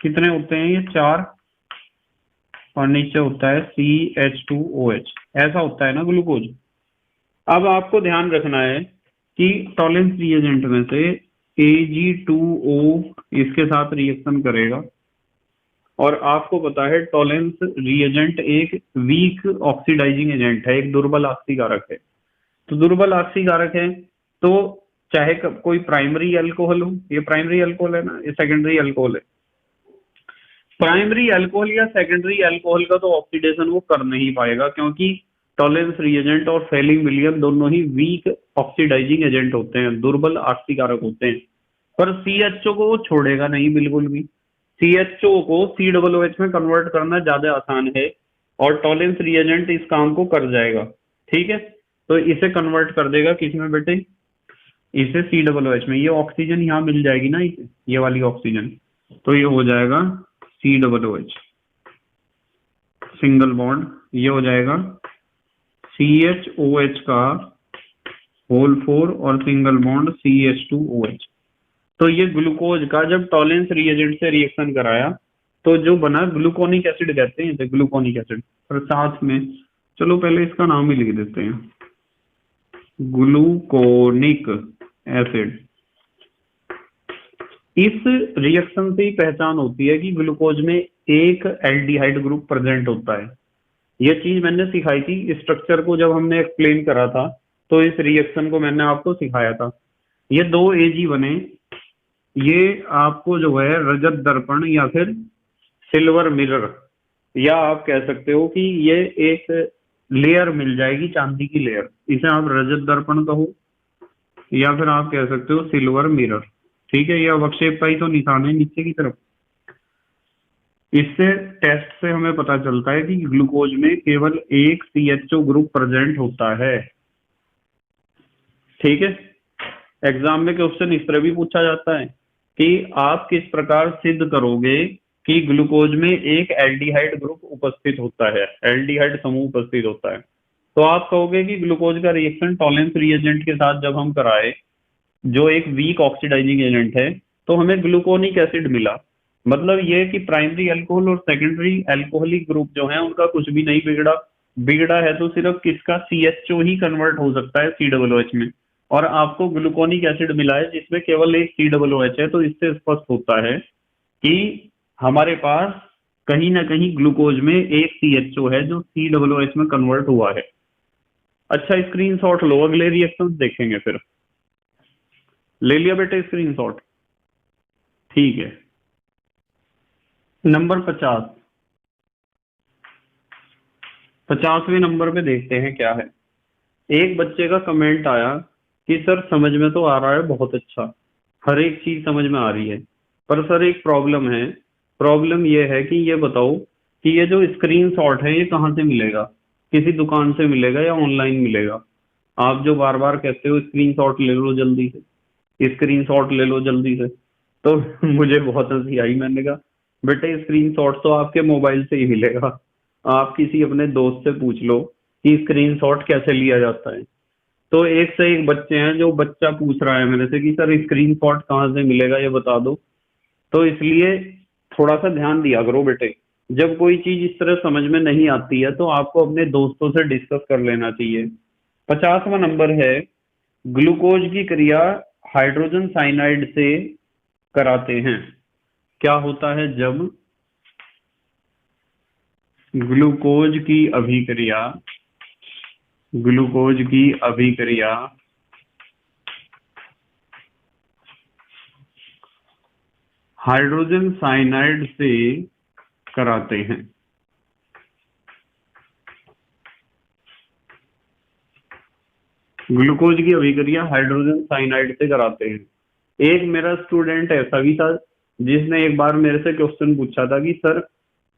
कितने होते हैं, ये 4, और नीचे होता है CH2OH। ऐसा होता है ना ग्लूकोज। अब आपको ध्यान रखना है कि टॉलेंस रिएजेंट में से Ag2O इसके साथ रिएक्शन करेगा, और आपको पता है टॉलेंस रिएजेंट एक वीक ऑक्सीडाइजिंग एजेंट है, एक दुर्बल ऑक्सीकारक है। तो दुर्बल ऑक्सीकारक है, तो चाहे कोई प्राइमरी अल्कोहल हो, ये प्राइमरी अल्कोहल है ना, ये सेकेंडरी अल्कोहल है। प्राइमरी अल्कोहल या सेकेंडरी अल्कोहल का तो ऑक्सीडेशन वो कर नहीं पाएगा, क्योंकि टॉलेंस रिएजेंट और फेलिंग मिलियन दोनों ही वीक ऑक्सीडाइजिंग एजेंट होते हैं, दुर्बल ऑक्सीकारक होते हैं। पर CHO को वो छोड़ेगा नहीं बिल्कुल भी। CHO को COOH में कन्वर्ट करना ज्यादा आसान है, और टॉलेंस रिएजेंट इस काम को कर जाएगा। ठीक है, तो इसे कन्वर्ट कर देगा किस में बेटे, इसे COOH में। ये ऑक्सीजन यहाँ मिल जाएगी ना इसे, ये वाली ऑक्सीजन, तो ये हो जाएगा COOH सिंगल बॉन्ड, ये हो जाएगा CHOH का होल 4 और सिंगल बॉन्ड CH2OH। तो ये ग्लूकोज का जब टॉलेंस रिएजेंट से रिएक्शन कराया तो जो बना ग्लूकोनिक एसिड कहते हैं इसे, ग्लूकोनिक एसिड। और साथ में चलो पहले इसका नाम ही लिख देते हैं, ग्लूकोनिक एसिड। इस रिएक्शन से ही पहचान होती है कि ग्लूकोज में एक एल्डिहाइड ग्रुप प्रेजेंट होता है। यह चीज मैंने सिखाई थी स्ट्रक्चर को, जब हमने एक्सप्लेन करा था तो इस रिएक्शन को मैंने आपको सिखाया था। ये दो AG बने, ये आपको जो है रजत दर्पण या फिर सिल्वर मिरर, या आप कह सकते हो कि ये एक लेयर मिल जाएगी, चांदी की लेयर, इसे आप रजत दर्पण कहो या फिर आप कह सकते हो सिल्वर मिरर। ठीक है, ये अवक्षेप का ही तो निशान है नीचे की तरफ। इससे टेस्ट से हमें पता चलता है कि ग्लूकोज में केवल एक CHO ग्रुप प्रेजेंट होता है। ठीक है, एग्जाम में क्वेश्चन इस तरह भी पूछा जाता है कि आप किस प्रकार सिद्ध करोगे कि ग्लूकोज में एक एल्डिहाइड ग्रुप उपस्थित होता है, एल्डिहाइड समूह उपस्थित होता है। तो आप कहोगे कि ग्लूकोज का रिएक्शन टॉलेंस रिएजेंट के साथ जब हम कराए, जो एक वीक ऑक्सीडाइजिंग एजेंट है, तो हमें ग्लूकोनिक एसिड मिला। मतलब ये कि प्राइमरी अल्कोहल और सेकेंडरी अल्कोहलिक ग्रुप जो है उनका कुछ भी नहीं बिगड़ा, बिगड़ा है तो सिर्फ किसका, CHO ही कन्वर्ट हो सकता है COOH में, और आपको ग्लूकोनिक एसिड मिला है जिसमें केवल एक COOH है। तो इससे स्पष्ट होता है कि हमारे पास कहीं ना कहीं ग्लूकोज में एक CHO है जो COOH में कन्वर्ट हुआ है। अच्छा, स्क्रीनशॉट लो, अगले रिएक्शन देखेंगे फिर। ले लिया बेटे स्क्रीनशॉट? ठीक है, नंबर 50वें नंबर पे देखते हैं क्या है। एक बच्चे का कमेंट आया कि सर समझ में तो आ रहा है बहुत अच्छा, हर एक चीज समझ में आ रही है, पर सर एक प्रॉब्लम है। प्रॉब्लम ये है कि ये बताओ कि ये जो स्क्रीनशॉट है ये कहाँ से मिलेगा, किसी दुकान से मिलेगा या ऑनलाइन मिलेगा? आप जो बार बार कहते हो स्क्रीनशॉट ले लो जल्दी से, स्क्रीनशॉट ले लो जल्दी से, तो मुझे बहुत हंसी आई। मैंने कहा बेटे स्क्रीनशॉट तो आपके मोबाइल से ही मिलेगा, आप किसी अपने दोस्त से पूछ लो कि स्क्रीनशॉट कैसे लिया जाता है। तो एक से एक बच्चे हैं, जो बच्चा पूछ रहा है मेरे से कि सर स्क्रीनशॉट कहाँ से मिलेगा ये बता दो। तो इसलिए थोड़ा सा ध्यान दिया करो बेटे, जब कोई चीज इस तरह समझ में नहीं आती है तो आपको अपने दोस्तों से डिस्कस कर लेना चाहिए। 50वां नंबर है, ग्लूकोज की क्रिया हाइड्रोजन साइनाइड से कराते हैं। क्या होता है जब ग्लूकोज की अभिक्रिया हाइड्रोजन साइनाइड से कराते हैं। ग्लूकोज की अभिक्रिया हाइड्रोजन साइनाइड से कराते हैं। एक मेरा स्टूडेंट ऐसा भी था जिसने एक बार मेरे से क्वेश्चन पूछा था कि सर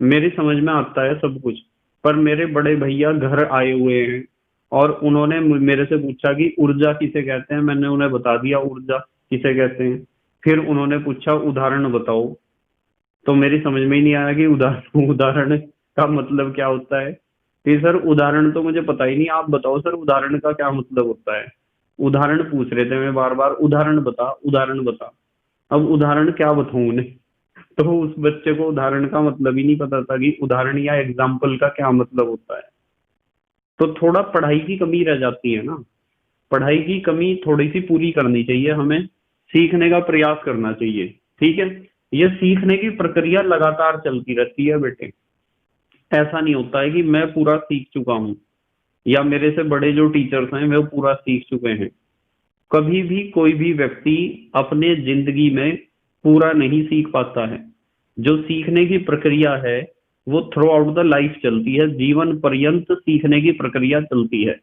मेरी समझ में आता है सब कुछ, पर मेरे बड़े भैया घर आए हुए हैं और उन्होंने मेरे से पूछा कि ऊर्जा किसे कहते हैं। मैंने उन्हें बता दिया ऊर्जा किसे कहते हैं। फिर उन्होंने पूछा उदाहरण बताओ, तो मेरी समझ में ही नहीं आया कि उदाहरण का मतलब क्या होता है। कि सर उदाहरण तो मुझे पता ही नहीं, आप बताओ सर उदाहरण का क्या मतलब होता है। उदाहरण पूछ रहे थे मैं बार बार, उदाहरण बता उदाहरण बता। अब उदाहरण क्या बताऊं उन्हें, तो उस बच्चे को उदाहरण का मतलब ही नहीं पता था कि उदाहरण या एग्जाम्पल का क्या मतलब होता है। तो थोड़ा पढ़ाई की कमी रह जाती है ना, पढ़ाई की कमी थोड़ी सी पूरी करनी चाहिए, हमें सीखने का प्रयास करना चाहिए। ठीक है, ये सीखने की प्रक्रिया लगातार चलती रहती है बेटे, ऐसा नहीं होता है कि मैं पूरा सीख चुका हूं या मेरे से बड़े जो टीचर्स हैं वो पूरा सीख चुके हैं। कभी भी कोई भी व्यक्ति अपने जिंदगी में पूरा नहीं सीख पाता है। जो सीखने की प्रक्रिया है वो थ्रू आउट द लाइफ चलती है, जीवन पर्यंत सीखने की प्रक्रिया चलती है।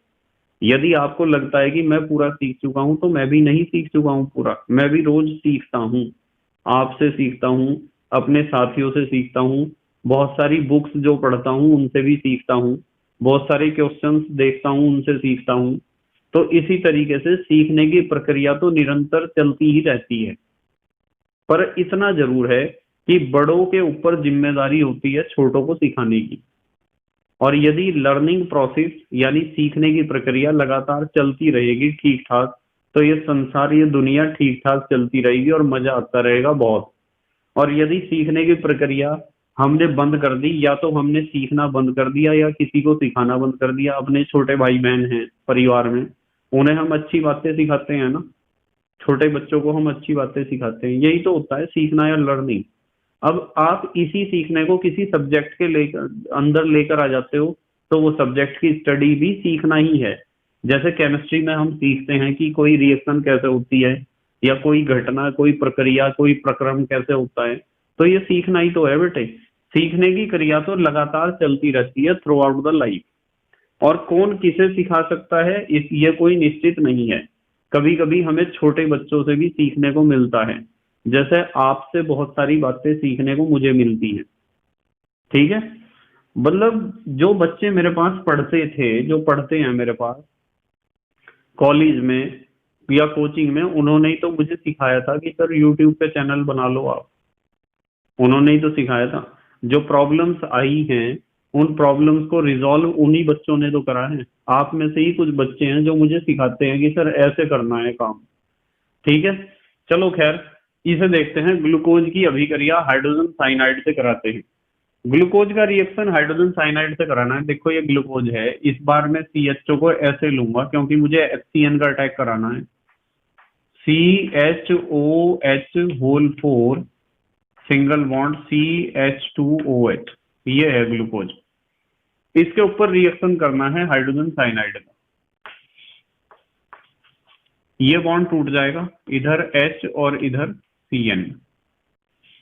यदि आपको लगता है कि मैं पूरा सीख चुका हूं, तो मैं भी नहीं सीख चुका हूं पूरा, मैं भी रोज सीखता हूं, आपसे सीखता हूं, अपने साथियों से सीखता हूं, बहुत सारी बुक्स जो पढ़ता हूं उनसे भी सीखता हूं। बहुत सारे क्वेश्चंस देखता हूँ, उनसे सीखता हूँ। तो इसी तरीके से सीखने की प्रक्रिया तो निरंतर चलती ही रहती है, पर इतना जरूर है कि बड़ों के ऊपर जिम्मेदारी होती है छोटों को सिखाने की। और यदि लर्निंग प्रोसेस यानी सीखने की प्रक्रिया लगातार चलती रहेगी ठीक ठाक, तो ये संसार, ये दुनिया ठीक ठाक चलती रहेगी और मजा आता रहेगा बहुत। और यदि सीखने की प्रक्रिया हमने बंद कर दी, या तो हमने सीखना बंद कर दिया या किसी को सिखाना बंद कर दिया, अपने छोटे भाई बहन हैं परिवार में, उन्हें हम अच्छी बातें सिखाते हैं ना, छोटे बच्चों को हम अच्छी बातें सिखाते हैं, यही तो होता है सीखना या लर्निंग। अब आप इसी सीखने को किसी सब्जेक्ट के लेकर अंदर लेकर आ जाते हो, तो वो सब्जेक्ट की स्टडी भी सीखना ही है। जैसे केमिस्ट्री में हम सीखते हैं कि कोई रिएक्शन कैसे होती है, या कोई घटना, कोई प्रक्रिया, कोई प्रक्रम कैसे होता है, तो ये सीखना ही तो है बेटे। सीखने की क्रिया तो लगातार चलती रहती है थ्रू आउट द लाइफ। और कौन किसे सिखा सकता है, इस ये कोई निश्चित नहीं है। कभी कभी हमें छोटे बच्चों से भी सीखने को मिलता है, जैसे आपसे बहुत सारी बातें सीखने को मुझे मिलती हैं। ठीक है, मतलब जो बच्चे मेरे पास पढ़ते थे, जो पढ़ते हैं मेरे पास कॉलेज में या कोचिंग में, उन्होंने ही तो मुझे सिखाया था कि सर यूट्यूब पे चैनल बना लो आप। उन्होंने ही तो सिखाया था। जो प्रॉब्लम्स आई हैं, उन प्रॉब्लम्स को रिजॉल्व उन्हीं बच्चों ने तो करा है। आप में से ही कुछ बच्चे हैं जो मुझे सिखाते हैं कि सर ऐसे करना है काम। ठीक है, चलो खैर, इसे देखते हैं। ग्लूकोज की अभिक्रिया हाइड्रोजन साइनाइड से कराते हैं। ग्लूकोज का रिएक्शन हाइड्रोजन साइनाइड से कराना है। देखो ये ग्लूकोज है, इस बार मैं CHO को ऐसे लूंगा क्योंकि मुझे HCN का अटैक कराना है। CHOH whole 4 single bond CH2OH, ये है ग्लूकोज। इसके ऊपर रिएक्शन करना है हाइड्रोजन साइनाइड का। ये बॉन्ड टूट जाएगा, इधर H और इधर CN,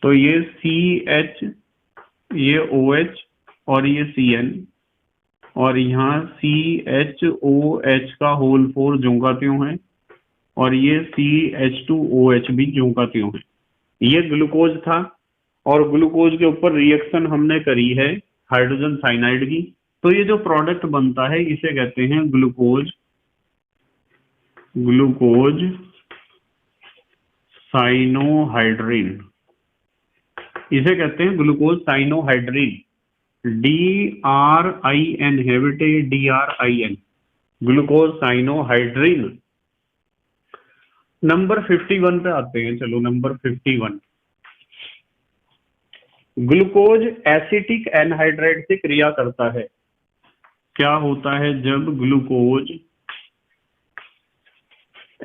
तो ये CH, ये OH और ये CN, और यहाँ CHOH का होल 4 ज्यों का त्यों है, और ये CH2OH भी ज्यों का त्यों है। ये ग्लूकोज था, और ग्लूकोज के ऊपर रिएक्शन हमने करी है हाइड्रोजन साइनाइड की। तो ये जो प्रोडक्ट बनता है इसे कहते हैं ग्लूकोज, ग्लूकोज साइनोहाइड्रिन। इसे कहते हैं ग्लूकोज साइनोहाइड्रिन, DRIN है बेटे, DRIN, ग्लूकोज साइनोहाइड्रिन। नंबर 51 पे आते हैं, चलो नंबर 51। ग्लूकोज एसिटिक एनहाइड्राइड से क्रिया करता है। क्या होता है जब ग्लूकोज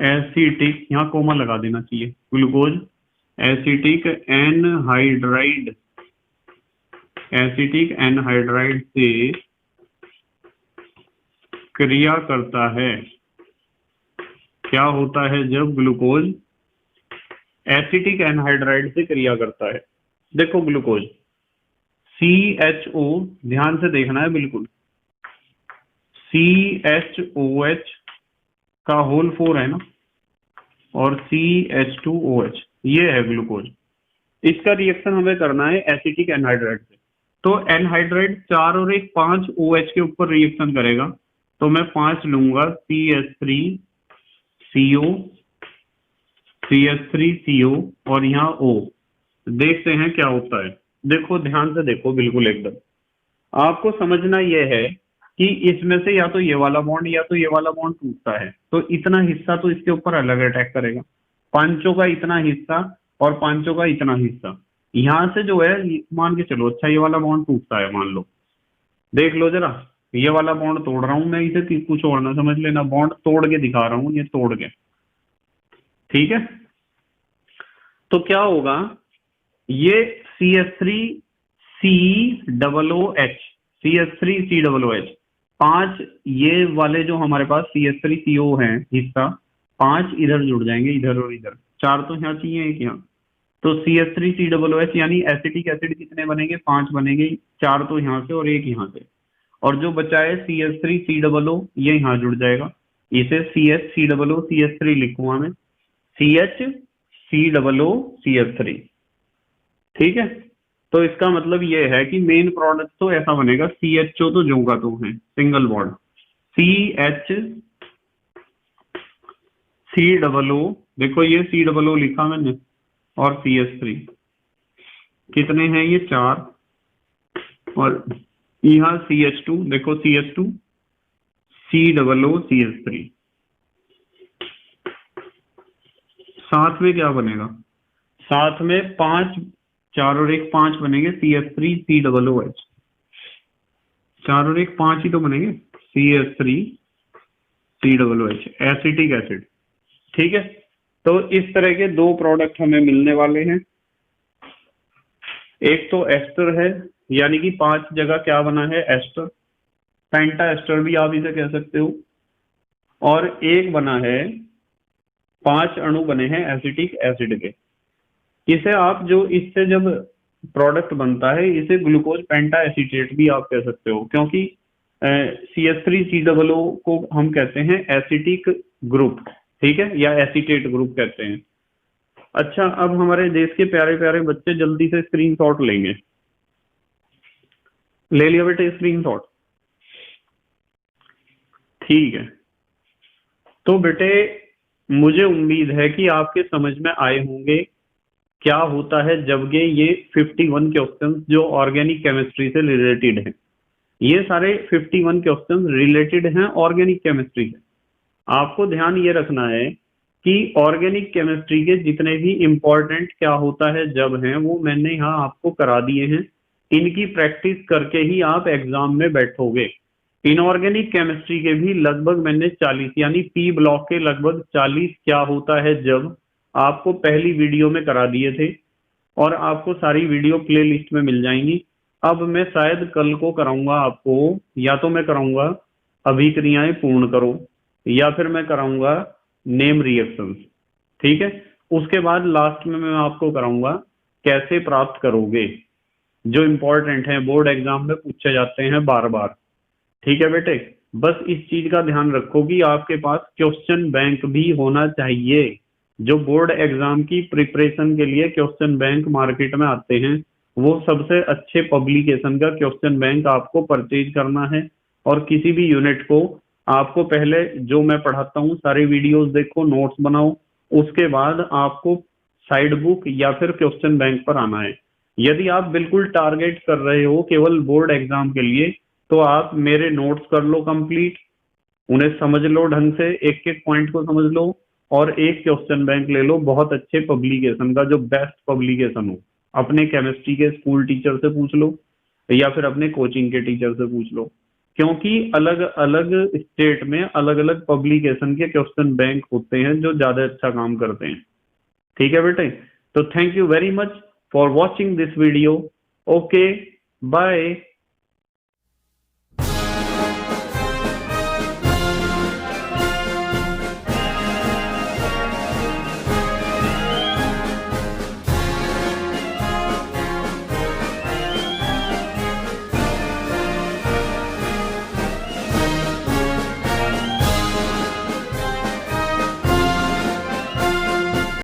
एसिटिक, यहाँ कोमा लगा देना चाहिए, glucose acetic anhydride, acetic anhydride से क्रिया करता है। क्या होता है जब ग्लूकोज एसिटिक एनहाइड्राइड से क्रिया करता है? देखो ग्लूकोज CHO, ध्यान से देखना है बिल्कुल, CHOH का होल 4 है ना, और CH2OH, ये है ग्लूकोज। इसका रिएक्शन हमें करना है एसिटिक एनहाइड्राइड से। तो एनहाइड्राइड 4 और 1 5 OH के ऊपर रिएक्शन करेगा, तो मैं 5 लूंगा, CH3CO, CH3CO, और यहाँ O। देखते हैं क्या होता है। देखो ध्यान से देखो बिल्कुल एकदम, आपको समझना यह है कि इसमें से या तो ये वाला बॉन्ड या तो ये वाला बॉन्ड टूटता है, तो इतना हिस्सा तो इसके ऊपर अलग अटैक करेगा, पांचों का इतना हिस्सा और पांचों का इतना हिस्सा। यहां से जो है मान के चलो, अच्छा ये वाला बॉन्ड टूटता है मान लो, देख लो जरा, ये वाला बॉन्ड तोड़ रहा हूं मैं, इसे कुछ और ना समझ लेना, बॉन्ड तोड़ के दिखा रहा हूं, ये तोड़ के, ठीक है। तो क्या होगा, ये CH3COOH, CH3COOH, 5 ये वाले जो हमारे पास CH3CO हैं हिस्सा, 5 इधर जुड़ जाएंगे, इधर और इधर, 4 तो यहाँ चाहिए, एक यहाँ, तो CH3COOH यानी एसिटिक एसिड कितने बनेंगे, 5 बनेंगे, 4 तो यहाँ से और एक यहाँ से, और जो बचा है CH3COO, ये यहाँ जुड़ जाएगा, इसे CH3 लिखूंगा मैं, CHCOOCH3, ठीक है। तो इसका मतलब ये है कि मेन प्रोडक्ट तो ऐसा बनेगा, CHO तो जो का तो है, सिंगल बॉन्ड, CH, COO, देखो ये COO लिखा मैंने, और CH3, कितने हैं ये, 4, और यहाँ CH2, देखो CH2, COO, CH3, साथ में क्या बनेगा, साथ में 5, 4 और 1 5 बनेंगे, CH3 COOH, 4 और 1 5 ही तो बनेंगे, CH3 COOH, एसिटिक एसिड। ठीक है, तो इस तरह के 2 प्रोडक्ट हमें मिलने वाले हैं। एक तो एस्टर है, यानी कि 5 जगह क्या बना है, एस्टर, पेंटा एस्टर भी आप इसे कह सकते हो, और एक बना है, 5 अणु बने हैं एसिटिक एसिड के। इसे आप जो इससे जब प्रोडक्ट बनता है, इसे ग्लूकोज पेंटा एसीटेट भी आप कह सकते हो, क्योंकि CH3COO को हम कहते हैं एसिटिक ग्रुप, ठीक है, या एसीटेट ग्रुप कहते हैं। अच्छा, अब हमारे देश के प्यारे प्यारे बच्चे जल्दी से स्क्रीनशॉट लेंगे, ले लिया बेटे स्क्रीनशॉट, ठीक है। तो बेटे मुझे उम्मीद है कि आपके समझ में आए होंगे क्या होता है जब ये 51 क्वेश्चंस जो ऑर्गेनिक केमिस्ट्री से रिलेटेड हैं, ये सारे 51 क्वेश्चंस रिलेटेड हैं ऑर्गेनिक केमिस्ट्री से। आपको ध्यान ये रखना है कि ऑर्गेनिक केमिस्ट्री के जितने भी इंपॉर्टेंट क्या होता है जब हैं, वो मैंने यहाँ आपको करा दिए हैं। इनकी प्रैक्टिस करके ही आप एग्जाम में बैठोगे। इनऑर्गेनिक केमिस्ट्री के भी लगभग मैंने 40, यानी पी ब्लॉक के लगभग 40 क्या होता है जब, आपको पहली वीडियो में करा दिए थे, और आपको सारी वीडियो प्ले लिस्ट में मिल जाएंगी। अब मैं शायद कल को कराऊंगा आपको, या तो मैं कराऊंगा अभिक्रियाएं पूर्ण करो, या फिर मैं कराऊंगा नेम रिएक्शंस, ठीक है। उसके बाद लास्ट में मैं आपको कराऊंगा कैसे प्राप्त करोगे, जो इंपॉर्टेंट है, बोर्ड एग्जाम में पूछे जाते हैं बार बार, ठीक है बेटे। बस इस चीज का ध्यान रखो कि आपके पास क्वेश्चन बैंक भी होना चाहिए। जो बोर्ड एग्जाम की प्रिपरेशन के लिए क्वेश्चन बैंक मार्केट में आते हैं, वो सबसे अच्छे पब्लिकेशन का क्वेश्चन बैंक आपको परचेज करना है। और किसी भी यूनिट को आपको पहले जो मैं पढ़ाता हूँ सारी वीडियोस देखो, नोट्स बनाओ, उसके बाद आपको साइड बुक या फिर क्वेश्चन बैंक पर आना है। यदि आप बिल्कुल टारगेट कर रहे हो केवल बोर्ड एग्जाम के लिए, तो आप मेरे नोट्स कर लो कंप्लीट, उन्हें समझ लो ढंग से, एक एक पॉइंट को समझ लो, और एक क्वेश्चन बैंक ले लो बहुत अच्छे पब्लिकेशन का, जो बेस्ट पब्लिकेशन हो। अपने केमिस्ट्री के स्कूल टीचर से पूछ लो, या फिर अपने कोचिंग के टीचर से पूछ लो, क्योंकि अलग अलग स्टेट में अलग अलग पब्लिकेशन के क्वेश्चन बैंक होते हैं जो ज्यादा अच्छा काम करते हैं, ठीक है बेटे। तो thank you very much for watching this video, okay, bye.